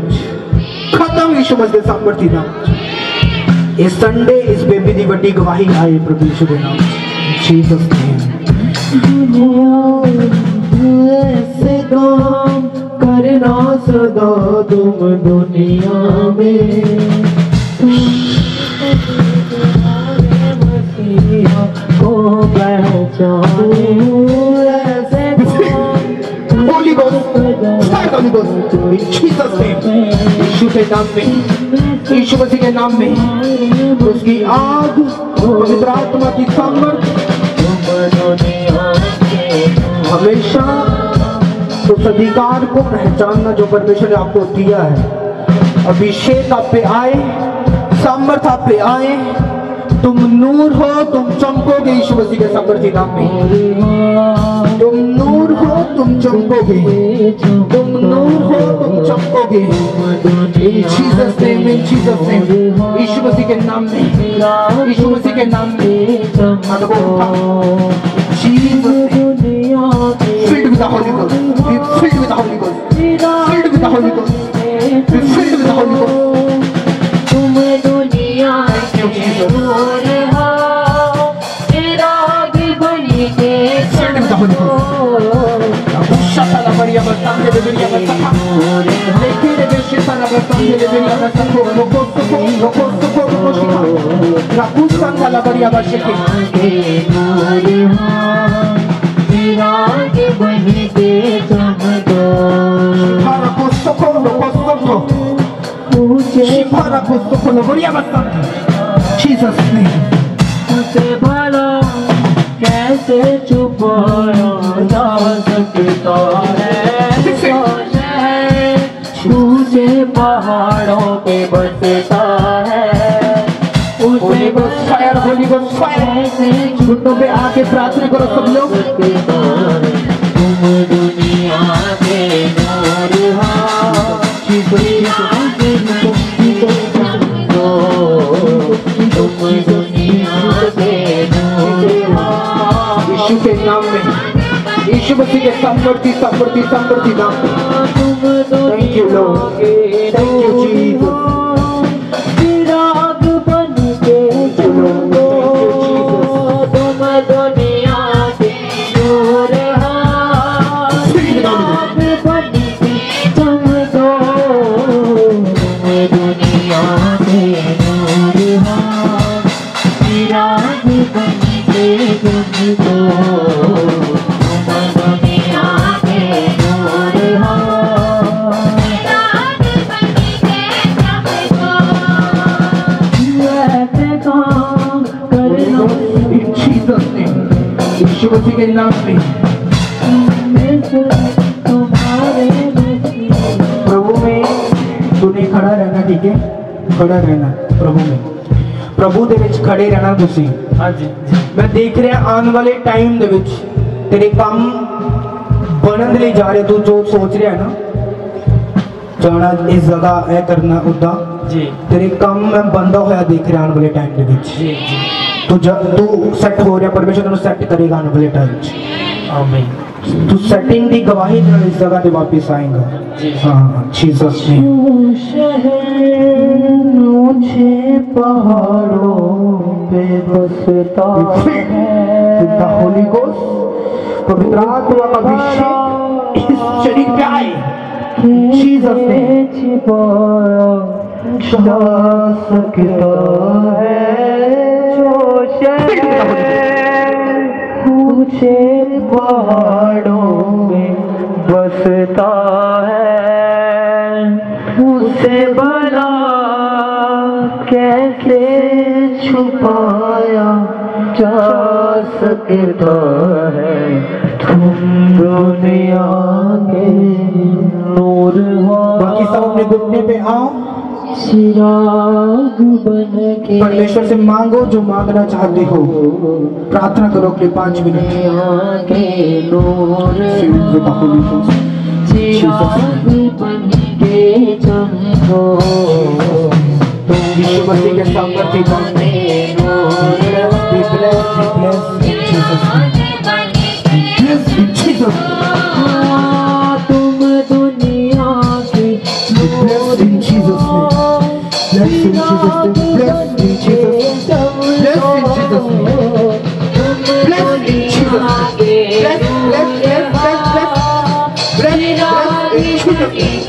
[SPEAKER 2] खत्म, यीशु मसीह के सामर्थ्य नाम। इस संडे इस बेबी दी बड़ी गवाही आए प्रभु यीशु के नाम, जीसस नेम।
[SPEAKER 1] ऐसे काम करना सदा तुम दुनिया में, मसीहा को पहचानो, ऐसे
[SPEAKER 2] Holy Ghost, start Holy Ghost, in Jesus name, यीशु के नाम में, यीशु मसीह के नाम में, उसकी आग, पवित्र आत्मा की सामर्थ हमेशा उस अधिकार को पहचानना जो परमेश्वर ने आपको दिया है। अभिषेक आप पे आए, सामर्थ आप पे आए, तुम नूर हो, तुम चमकोगे यीशु मसीह के सामर्थ्य नाम में। तुम नूर हो, तुम चमकोगे, तुम नूर हो, तुम चमकोगे। Jesus name, in Jesus name, यीशु मसीह के नाम में, यीशु मसीह के नाम में। Jesus filled with the Holy Ghost, be filled with the Holy Ghost, filled with the Holy Ghost, be filled with the Holy Ghost.
[SPEAKER 1] तुम दुनिया के नूर हो, चिराग बन के चमको,
[SPEAKER 2] Shakala Maria Basande de Maria Basaka, Lekere de Shitana Jesus name.
[SPEAKER 1] उसे भला कैसे छुपाया जा सकता है, ऊंचे पहाड़ों पे बसता है। उसे
[SPEAKER 2] घुटनों पे आके प्रार्थना करो सब लोग।
[SPEAKER 1] तुम दुनिया के नूर हो, तुम दुनिया के नूर हो।
[SPEAKER 2] यीशु के नाम में, यीशु मसीह के समृद्धि समृद्धि समृद्धि नाम में। Thank you Lord, thank you Jesus.
[SPEAKER 1] चिराग बन के चलो, तुम दुनिया के नूर हो। चिराग बन के चमको, तुम दुनिया के नूर हो। चिराग बन के चमको,
[SPEAKER 2] यीशु मसीह के नाम में। प्रभु में तूने खड़ा रहना, ठीक है? खड़ा रहना प्रभु में, प्रभु दे विच खड़े रहना तुसी।
[SPEAKER 1] हाँ जी।
[SPEAKER 2] मैं देख रहा आने वाले टाइम दे विच तेरे काम बनन दे जा रहे, तू जो सोच रहा है ना, जाना इस जगह है करना उदा
[SPEAKER 1] जी,
[SPEAKER 2] तेरे काम मैं बंदा होया देख रहा आने वाले टाइम दे विच।
[SPEAKER 1] जी जी।
[SPEAKER 2] तू सेट हो रहा, परमेश्वर तेनू सेट करेगा आने वाले टाइम च।
[SPEAKER 1] आमीन।
[SPEAKER 2] तू सेटिंग दी गवाही देना इस जगह पे वापस आएगा।
[SPEAKER 1] जी।
[SPEAKER 2] हाँ जीसस नेम।
[SPEAKER 1] ऊंचे पहाड़ों पे बसता है,
[SPEAKER 2] होली गोस्ट पवित्र आत्मा का अभिषेक इस शरीर पे आए जीसस नेम।
[SPEAKER 1] छिपाया जा सकता है, ऊंचे पहाड़ों में बसता है। उसे भला कैसे छुपाया जा सकता है, तुम दुनिया के नूर हो।
[SPEAKER 2] बाकी सब अपने घुटने पे आओ,
[SPEAKER 1] चिराग बन के
[SPEAKER 2] परमेश्वर से मांगो जो मांगना चाहते हो। प्रार्थना करो अपने 5 मिनट।
[SPEAKER 1] के नूर, चिराग बन के चमको,
[SPEAKER 2] यीशु मसीह के सामर्थ्य नाम में। Be blessed, be blessed in Jesus' name. Blessed in Jesus' name.
[SPEAKER 1] तुम दुनिया की
[SPEAKER 2] Blessed in Jesus' name. Blessed in Jesus' name. Blessed in Jesus' name. Blessed in Jesus' name. Blessed in Jesus' name. Blessed, blessed, blessed, blessed, blessed. Blessed, blessed in Jesus' name.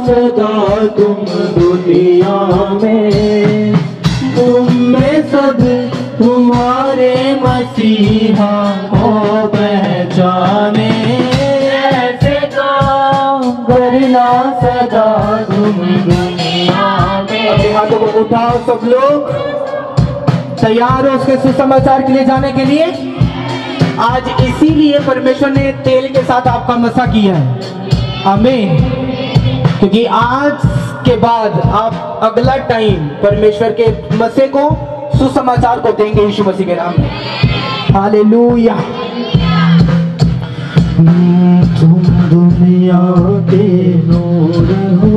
[SPEAKER 1] सदा तुम दुनिया में, तुम में सब तुम्हारे मसीहा को पहचाने। ऐसे काम करना सदा तुम दुनिया में।
[SPEAKER 2] अपने हाथों को उठाओ सब लोग, तैयार हो उसके सुसमाचार के लिए जाने के लिए। आज इसीलिए परमेश्वर ने तेल के साथ आपका मसा किया है। आमीन। क्योंकि आज के बाद आप अगला टाइम परमेश्वर के मसीह को सुसमाचार को देंगे यीशु मसीह के नाम में। हालेलुया।
[SPEAKER 1] तुम दुनिया के नूर हो,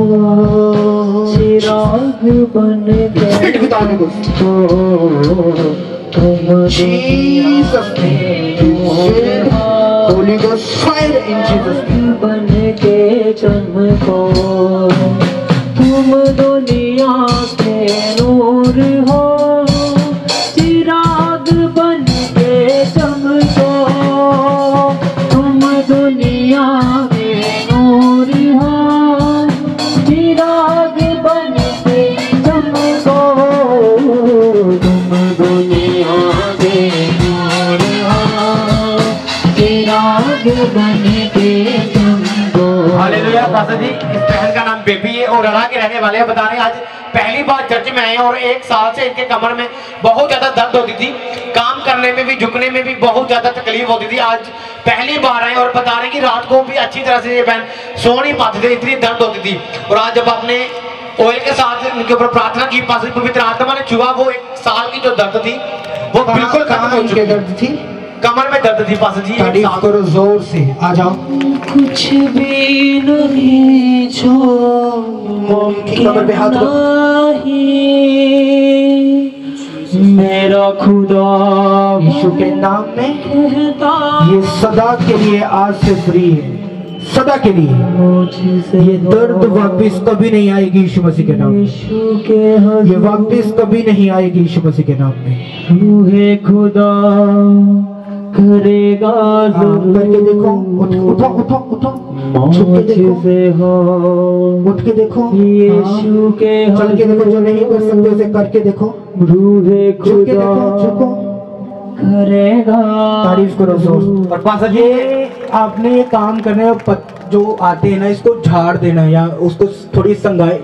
[SPEAKER 1] चिराग बन गए
[SPEAKER 2] Jesus name. Holy Ghost fire in Jesus name.
[SPEAKER 1] बन के चमको, तुम दुनिया के नूर हो, चिराग बन के चमको, तुम दुनिया के नूर हो, चिराग बन के चमको, तुम दुनिया के नूर हो, चिराग बन के चमको।
[SPEAKER 4] हालेलुया। पास्टर जी, इस बहन का नाम बेबी है और रड़ा के रहने वाले हैं। बता रहे हैं आज पहली बार चर्च में आए हैं और 1 साल से इनके कमर में बहुत ज्यादा दर्द होती थी, काम करने में भी झुकने में भी बहुत ज्यादा तकलीफ होती थी। आज पहली बार आए और बता रहे हैं कि रात को भी अच्छी तरह से ये बहन सो नहीं पाते थे, इतनी दर्द होती थी। और आज जब आपने ऑयल के साथ उनके ऊपर प्रार्थना की, पास पवित्र आत्मा ने छुआ, वो 1 साल की जो दर्द थी वो बिल्कुल खत्म हो चुकी।
[SPEAKER 2] दर्द थी,
[SPEAKER 4] कमर में दर्द थी पास जी।
[SPEAKER 2] तारीफ करो जोर से, आ जाओ।
[SPEAKER 1] कुछ भी नहीं जो मुमकिन नहीं, मेरा खुदा
[SPEAKER 2] यीशु के नाम में
[SPEAKER 1] कहता,
[SPEAKER 2] ये सदा के लिए आज से फ्री है, सदा के लिए।
[SPEAKER 1] मुझसे
[SPEAKER 2] ये दर्द वापस कभी नहीं आएगी यीशु मसीह के नाम में।
[SPEAKER 1] यीशु के
[SPEAKER 2] ये वापस कभी नहीं आएगी यीशु मसीह के नाम में।
[SPEAKER 1] रूहे खुदा करेगा
[SPEAKER 2] करके देखो, उठो उठो उठो, छुप के देखो, उठ के देखो,
[SPEAKER 1] यीशु के
[SPEAKER 2] चल के देखो, जो नहीं कर सकते उसे करके देखो,
[SPEAKER 1] रूहे
[SPEAKER 2] छुप के देखो,
[SPEAKER 1] खुदा
[SPEAKER 2] झुको,
[SPEAKER 1] करेगा।
[SPEAKER 2] तारीफ करो जोर। और पासा जी, आपने ये काम करने जो आते हैं ना, इसको झाड़ देना या उसको थोड़ी संगाई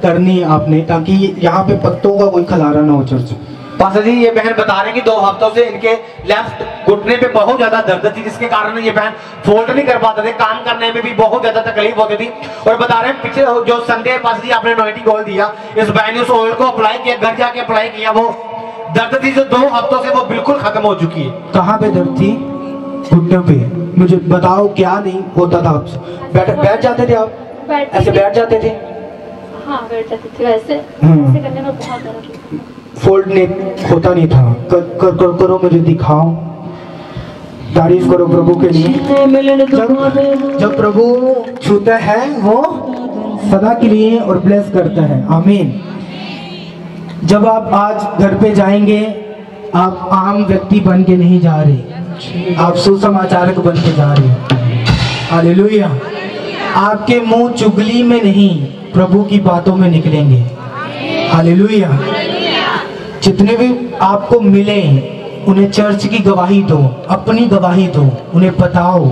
[SPEAKER 2] करनी है आपने, ताकि यहाँ पे पत्तों का कोई खलारा ना हो चर्च।
[SPEAKER 4] पास्टर जी, ये बहन बता रहे हैं कि 2 हफ्तों से इनके लेफ्ट घुटने पे बहुत ज्यादा दर्द थी, जिसके कारण ये बहन फोल्ड नहीं कर पाते थे, काम करने में भी बहुत ज्यादा तकलीफ होती थी। और बता रहे हैं पीछे जो संडे पास्टर जी आपने एनॉइंटिंग ऑयल दिया, इस बहन ने उस ऑयल को अप्लाई किया, घर जाके अप्लाई किया, वो दर्द थी जो 2 हफ्तों से वो बिल्कुल खत्म हो चुकी है।
[SPEAKER 2] कहाँ पे दर्द थी? घुटनों पे। मुझे बताओ क्या नहीं होता था आपसे? बैठ जाते थे आप? ऐसे बैठ जाते थे?
[SPEAKER 3] हाँ, बैठ जाते थे वैसे। ऐसे करने में बहुत दर्द होता था।
[SPEAKER 2] फोल्ड नहीं होता नहीं था। करो मुझे दिखाओ। तारीफ करो प्रभु के लिए। जब प्रभु छूता है वो सदा के लिए और ब्लेस करता है। आमीन। जब आप आज घर पे जाएंगे, आप आम व्यक्ति बन के नहीं जा रहे, आप सुसमाचारक बन के जा रहे हैं। हालेलुया। आपके मुंह चुगली में नहीं, प्रभु की बातों में निकलेंगे। हालेलुया। जितने भी आपको मिले उन्हें चर्च की गवाही दो, अपनी गवाही दो, उन्हें बताओ।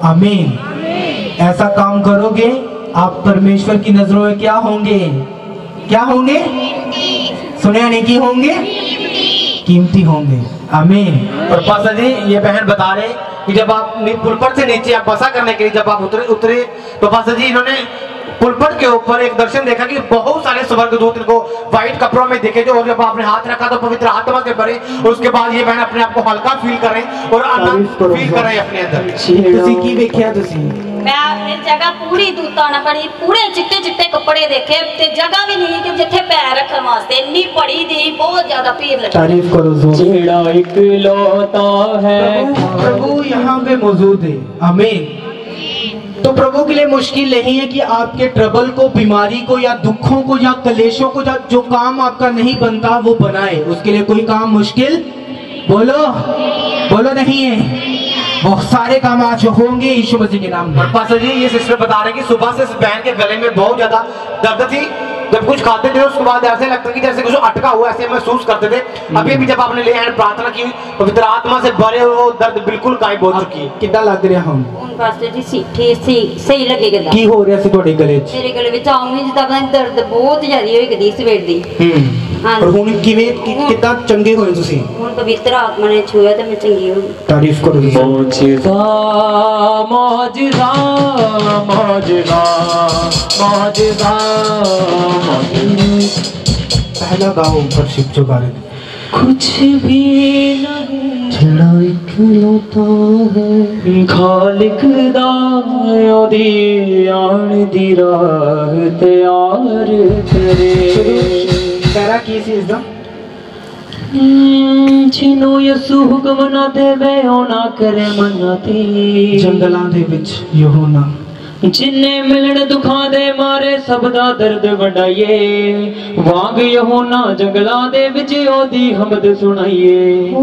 [SPEAKER 2] आमीन। ऐसा काम करोगे, आप परमेश्वर की नजरों में क्या होंगे? क्या होंगे? सुने नहीं की होंगे? कीमती होंगे। आमीन।
[SPEAKER 4] और पास्टर जी, ये बहन बता रहे कि जब आप पुलपट से नीचे आप बसा करने के लिए जब आप उतरे तो पास्टर जी इन्होंने पुलपट के ऊपर एक दर्शन देखा कि बहुत सारे स्वर्गदूत इनको व्हाइट कपड़ों में दिखे, जो और जब आपने हाथ रखा तो पवित्र आत्मा से भरे, और उसके बाद ये बहन अपने आप को हल्का फील कर रहे और आनंद फील कर रहे अपने अंदर।
[SPEAKER 2] तुसी की देखिया? तुसी
[SPEAKER 5] मैं अपनी जगह पूरी दूता ना पड़ी, पूरे चिट्टे चिट्टे कपड़े देखे ते जगह भी नहीं कि जिथे पैर रखने वास्ते, इतनी पड़ी दी, बहुत ज्यादा भीड़ लगी।
[SPEAKER 2] तारीफ करो जोर।
[SPEAKER 1] जेड़ा इकलौता है
[SPEAKER 2] प्रभु यहाँ पे मौजूद है। आमीन। तो प्रभु के लिए मुश्किल नहीं है कि आपके ट्रबल को, बीमारी को या दुखों को या कलेशों को, या जो काम आपका नहीं बनता वो बनाए। उसके लिए कोई काम मुश्किल, बोलो नहीं है। वो सारे काम आज होंगे यीशु मसीह के नाम में।
[SPEAKER 4] पास्टर जी, ये सिस्टर बता रहे कि सुबह से इस बहन के गले में बहुत ज्यादा दर्द थी, जब कुछ खाते थे उसके बाद ऐसे लगता कि जैसे कुछ अटका हुआ, ऐसे महसूस करते थे। अभी भी जब आपने ले हैंड प्रार्थना की, पवित्र आत्मा से भरे, वो दर्द बिल्कुल गायब हो चुकी है।
[SPEAKER 2] कितना लग रहा हम
[SPEAKER 5] उन पास्टर जी सही लगेगा।
[SPEAKER 2] की हो रहा सी ਤੁਹਾਡੇ ਗਲੇ 'ਚ?
[SPEAKER 5] मेरे गले में आऊंगी जिदा दर्द बहुत ज्यादा होई गई सवेर दी। हां।
[SPEAKER 2] और ਹੁਣ ਕਿਵੇਂ ਕਿੱਦਾਂ ਚੰਗੇ ਹੋਏ ਤੁਸੀਂ?
[SPEAKER 5] ਹੁਣ पवित्र आत्मा ने छुआ तो मैं चंगी हो गई।
[SPEAKER 2] तारीफ करो।
[SPEAKER 1] मौजदा मौजदा मौजदा मौजदा
[SPEAKER 2] पहला गाओ ऊपर शिव जो गा रहे थे।
[SPEAKER 1] कुछ भी नहीं
[SPEAKER 2] छेड़ा एक
[SPEAKER 1] इकलौता है खालिक दा ओदी आन दी राह तैयार करे
[SPEAKER 2] पैरा की चीज दा
[SPEAKER 1] जिन्हों यसू हुक्म ना देवे ओ ना करे मनाती
[SPEAKER 2] जंगलां दे विच यूहन्ना
[SPEAKER 1] जिन्ने मिलन दुखां दे मारे सब दा दर्द वंडाइए वांग यूहन्ना जंगलां दे विच ओदी हमद सुनाइए ओ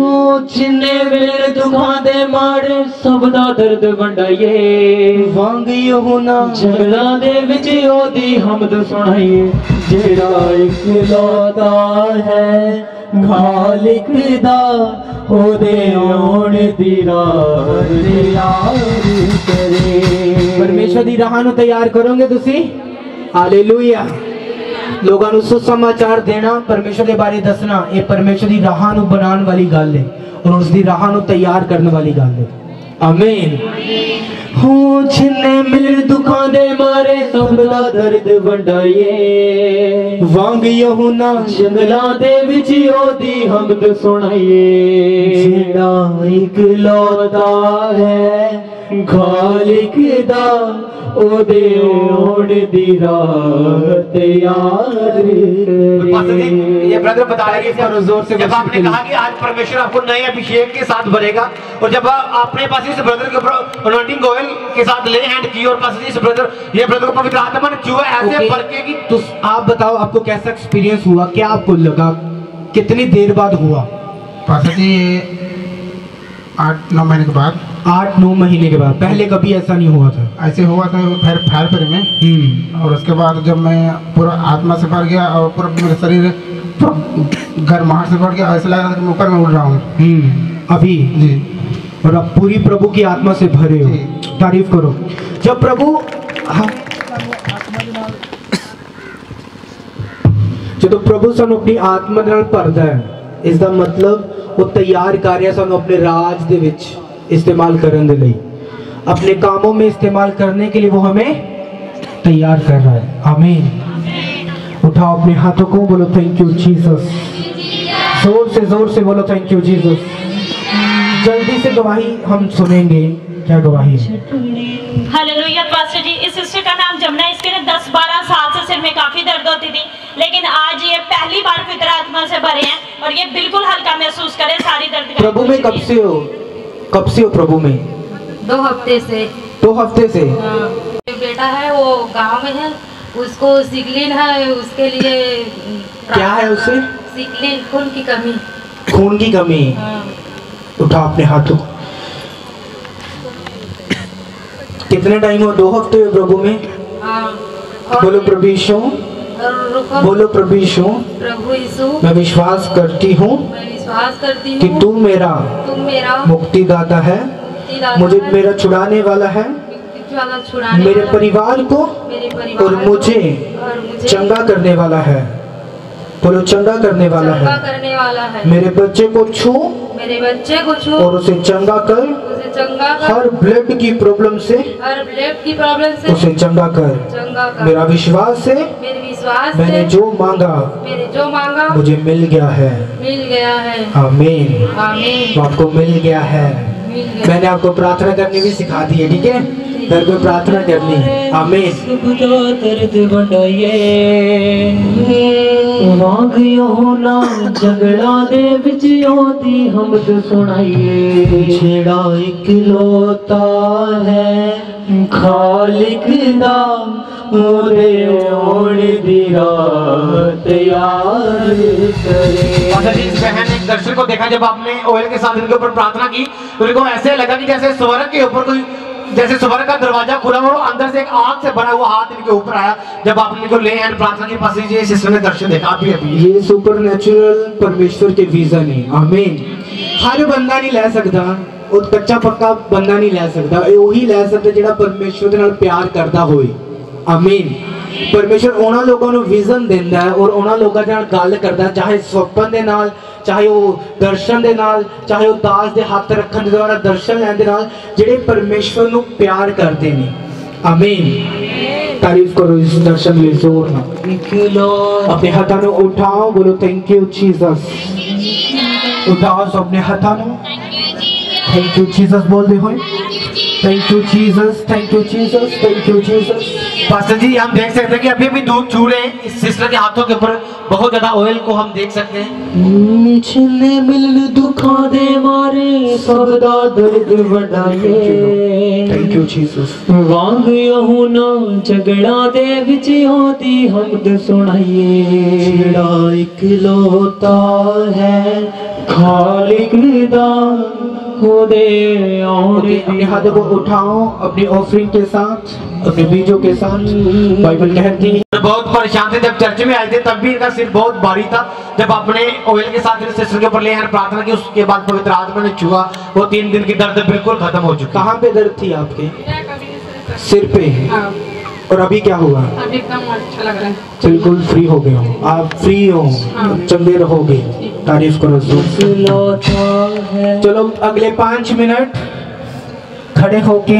[SPEAKER 1] जिन्ने मिलन दुखां दे मारे सब दा दर्द वंडाइए
[SPEAKER 2] वांग यूहन्ना
[SPEAKER 1] जंगलां दे विच ओदी हमद सुनाइए जेड़ा इकलौता है खालिक दा ओदे आउण दी राह तैयार करे
[SPEAKER 2] परमेश्वर दी राह नूं तैयार करोगे तुसी हालेलुया लोगां नूं सुसमाचार देना परमेश्वर दे बारे दसना ये परमेश्वर दी राह नूं बनाने वाली गल है और उस दी राह नूं तैयार करने वाली गल है आमीन
[SPEAKER 1] हो जिन्ने मिल दुखां दे मारे सब दा दर्द वंडाइए
[SPEAKER 2] वांग यूहन्ना
[SPEAKER 1] जंगलां दे विच ओदी हमद सुनाइए जेड़ा इकलौता है खालिक दा ओदे आउण दी राह तैयार
[SPEAKER 4] ये ब्रदर बता रहे
[SPEAKER 2] करो जोर से
[SPEAKER 4] जब आपने कहा कि आज परमेश्वर आपको नए अभिषेक के साथ भरेगा और जब आपने पास इस ब्रदर के ऊपर अनॉइंटिंग ऑयल के साथ ले हैंड की और पास इस ब्रदर ये ब्रदर को पवित्र आत्मा ने छुआ ऐसे भर के कि
[SPEAKER 2] तो आप बताओ आपको कैसा एक्सपीरियंस हुआ क्या आपको लगा कितनी देर बाद हुआ
[SPEAKER 6] पासा जी 8-9 महीने के बाद
[SPEAKER 2] 8-9 महीने के बाद पहले कभी ऐसा नहीं हुआ था
[SPEAKER 6] ऐसे हुआ था फायर में और उसके बाद जब मैं पूरा आत्मा से भर गया और पूरा मेरा शरीर घर मार से भर गया ऐसा लग रहा था कि मैं ऊपर में उड़ रहा हूँ
[SPEAKER 2] अभी
[SPEAKER 6] जी
[SPEAKER 2] और अब पूरी प्रभु की आत्मा से भरे हो तारीफ करो जब प्रभु जो प्रभु सानू अपनी आत्मा नाल भरदा है इसका मतलब वो तैयार कर रहा सानू अपने राज दे विच इस्तेमाल करने दे लई अपने कामों में इस्तेमाल करने के लिए वो हमें तैयार कर रहा है आमीन उठाओ अपने हाथों को बोलो थैंक यू जीसस जोर से बोलो थैंक यू जीसस जल्दी से गवाही हम सुनेंगे क्या गवाही है
[SPEAKER 5] हालेलुया पास्टर जी इस सिस्टर का नाम जमुना इसके 10-12 साल से सिर में काफी दर्द होती थी लेकिन आज ये पहली बार पवित्र आत्मा से भरे हैं और ये बिल्कुल हल्का महसूस करे सारी दर्द
[SPEAKER 2] प्रभु में कब से हो प्रभु में
[SPEAKER 7] 2 हफ्ते से
[SPEAKER 2] 2 हफ्ते से
[SPEAKER 7] बेटा है वो गांव में है उसको सिकलिन है उसके लिए
[SPEAKER 2] क्या है उसे
[SPEAKER 7] सिकलिन खून की कमी
[SPEAKER 2] उठा अपने हाथों कितने टाइम हो 2 हफ्ते हुए प्रभु में बोलो प्रभु यीशु बोलो प्रभु यीशु
[SPEAKER 7] प्रभु यीशु
[SPEAKER 2] मैं विश्वास करती हूँ कि तू मेरा मुक्तिदाता है मुझे मेरा छुड़ाने वाला है मेरे परिवार को और मुझे चंगा करने वाला है बोलो चंगा करने वाला है मेरे बच्चे को छू और उसे चंगा कर हर ब्लड की प्रॉब्लम से उसे चंगा कर मेरा विश्वास है मैंने जो मांगा मुझे मिल गया है आमीन आपको मिल गया है मैंने आपको प्रार्थना करनी भी सिखा दी है ठीक है घर पे प्रार्थना करनी है आमीन
[SPEAKER 1] दर्द वंडाइए वांग यूहन्ना जंगलां दे विच ओदी हमद सुनाइए जेड़ा इकलौता है खालिक दा ओदे आउण दी राह तैयार करे
[SPEAKER 4] इस बहन एक दर्शन को देखा जब आपने ऑयल के साथ इनके ऊपर प्रार्थना की तो इनको ऐसे लगा कि जैसे स्वर्ग के ऊपर कोई जैसे स्वर्ग का दरवाजा खुला और अंदर से एक आग से भरा हुआ हाथ इनके ऊपर आया जब आपने इनको ले एंड प्रार्थना के पास ये सिस्टर ने दर्शन देखा अभी
[SPEAKER 2] ये सुपरनैचुरल परमेश्वर के विजन है आमीन हर बंदा नहीं ले सकता वो कच्चा पक्का बंदा नहीं ले सकता वही ले सकता जेड़ा परमेश्वर दे नाल प्यार करता होए आमीन परमेश्वर उन्हां लोगों ਨੂੰ विजन देंदा है और उन्हां लोगों दे नाल गल करदा चाहे सुपन दे नाल चाहे वो दर्शन दे नाल चाहे वो दास दे हाथ रखन दे द्वारा दर्शन लैन दे नाल जेड़े परमेश्वर नु प्यार करते ने आमीन तारीफ करो इस दर्शन ले जोर नाल अपने हाथां नु उठाओ बोलो थैंक यू जीसस उठाओ अपने हाथां नु थैंक यू जीसस बोल दे होए। Thank you Jesus, thank you Jesus, thank you Jesus.
[SPEAKER 4] Pastor ji हम देख सकते हैं कि अभी भी दूध चू रहे हैं। इस सिस्टर के हाथों के ऊपर बहुत ज्यादा ऑयल को हम देख सकते हैं।
[SPEAKER 1] छिने मिलन दुखा दे मारे सबदा दर्द बढ़ाइए।
[SPEAKER 2] Thank you Jesus.
[SPEAKER 1] वांग यहुना झगड़ा दे विच होती हमद सुनाइए। जेड़ा इकलौता है खालिक दा खुदे
[SPEAKER 2] ओके, अपने हाथों को उठाओ अपनी ऑफरिंग के साथ, अपने बीजों के साथ। बाइबल कहती है
[SPEAKER 4] बहुत परेशान थे जब चर्च में आए थे, तब भी इनका सिर बहुत भारी था। जब अपने ऑयल के साथ इस सिस्टर के ऊपर ले प्रार्थना की, उसके बाद पवित्र आत्मा ने छुआ, वो 3 दिन की दर्द बिल्कुल खत्म हो चुकी।
[SPEAKER 2] कहाँ पे दर्द थी आपके? सिर पे। और अभी क्या हुआ?
[SPEAKER 7] अभी एकदम अच्छा लग रहा है।
[SPEAKER 2] बिल्कुल फ्री हो गए हो आप, फ्री हो, चंगे रहोगे। तारीफ करो जोर से। चलो अगले 5 मिनट खड़े होके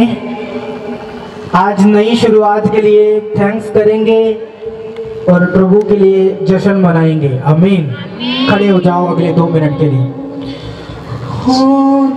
[SPEAKER 2] आज नई शुरुआत के लिए थैंक्स करेंगे और प्रभु के लिए जश्न मनाएंगे। आमीन। खड़े हो जाओ अगले 2 मिनट के लिए।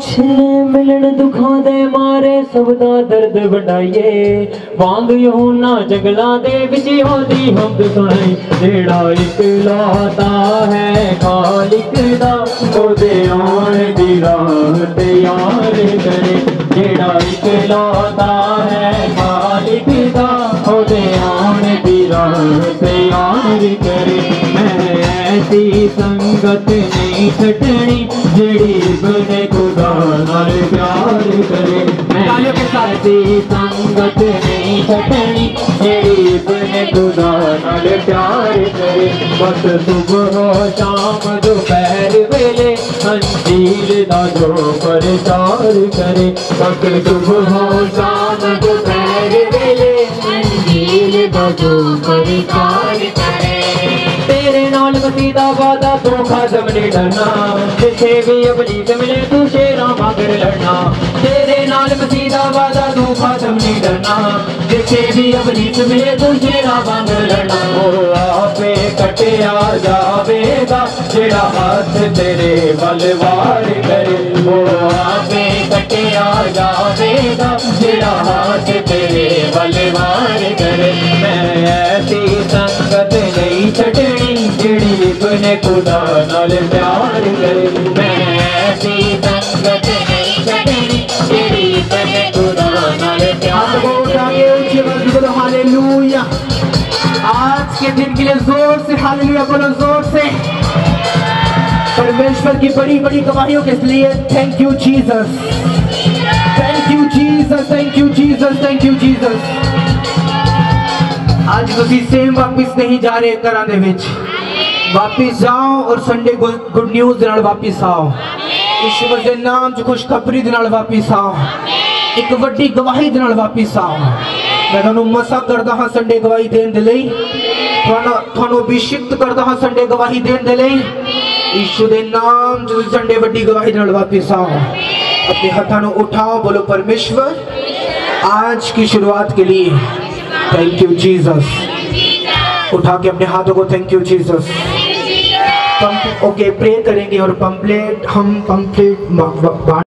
[SPEAKER 1] छिने मिलन दुखा दे मारे सबदा दर्द बढ़ाइए। वांग यूना जगला दे विच होती हम सुनाई। जेड़ा इकलौता है खालिक दा ओदे आण दी राह तैयार करे। जेड़ा इकलौता है खालिक दा ओदे आण दी राह तैयार करे। मैं ऐसी संगत नहीं छटनी जेड़ी बने खुदा नाल प्यार करे। मैं ऐसी संगत नहीं छटनी जेड़ी बने खुदा नाल प्यार करे। बस सुबह शाम दोपहर वेले अंजीर दा जो प्रचार करे। बस सुबह शाम दोपहर वेले अंजीर दा जो प्रचार करे। तेरे नाल मसीदा वादा तू खासम नहीं डरना, जिथे भी अपनी से मिले तू शेरा मगर लड़ना। तेरे नाल मसीदा वादा तू खासम नहीं डरना, जिथे भी अपनी से मिले तू शेरा मगर लड़ना। ओ आपे कटिया जावेगा जेड़ा हाथ तेरे बलवार करे। ओ आपे कटिया जावेगा जेड़ा हाथ तेरे बलवार करे। मैं ऐसी संगत नहीं छटनी जेड़ी बने खुदा नाल प्यार करे। मैं ऐसी संगत नहीं छटनी जेड़ी बने खुदा नाल प्यार करे।
[SPEAKER 2] हालेलुया। आज के दिन के लिए जोर से हालेलुया बोलो, जोर से। परमेश्वर की बड़ी बड़ी गवाहियों के लिए thank you Jesus, thank you Jesus, thank you Jesus, thank you Jesus. आज तुसी सेम वापिस नहीं जा रहे घरां दे विच, वापिस जाओ और संडे गुड न्यूज़ दे नाल वापिस आओ। यीशु दे नाम च खुशखबरी दे नाल वापिस आओ, एक वड्डी गवाही दे नाल वापिस आओ। मैं तुहानू मसा करदा हां संडे गवाही देण दे लई, तुहानू अभिषिक्त करदा हां संडे गवाही देण दे लई। यीशु दे नाम च संडे वड्डी गवाही दे नाल वापिस आओ। अपने हाथां नू उठाओ, बोलो परमेश्वर आज की शुरुआत के लिए थैंक यू जीसस। उठा के अपने हाथों को thank you Jesus. Okay pray करेंगे और पंपलेट हम पंपलेट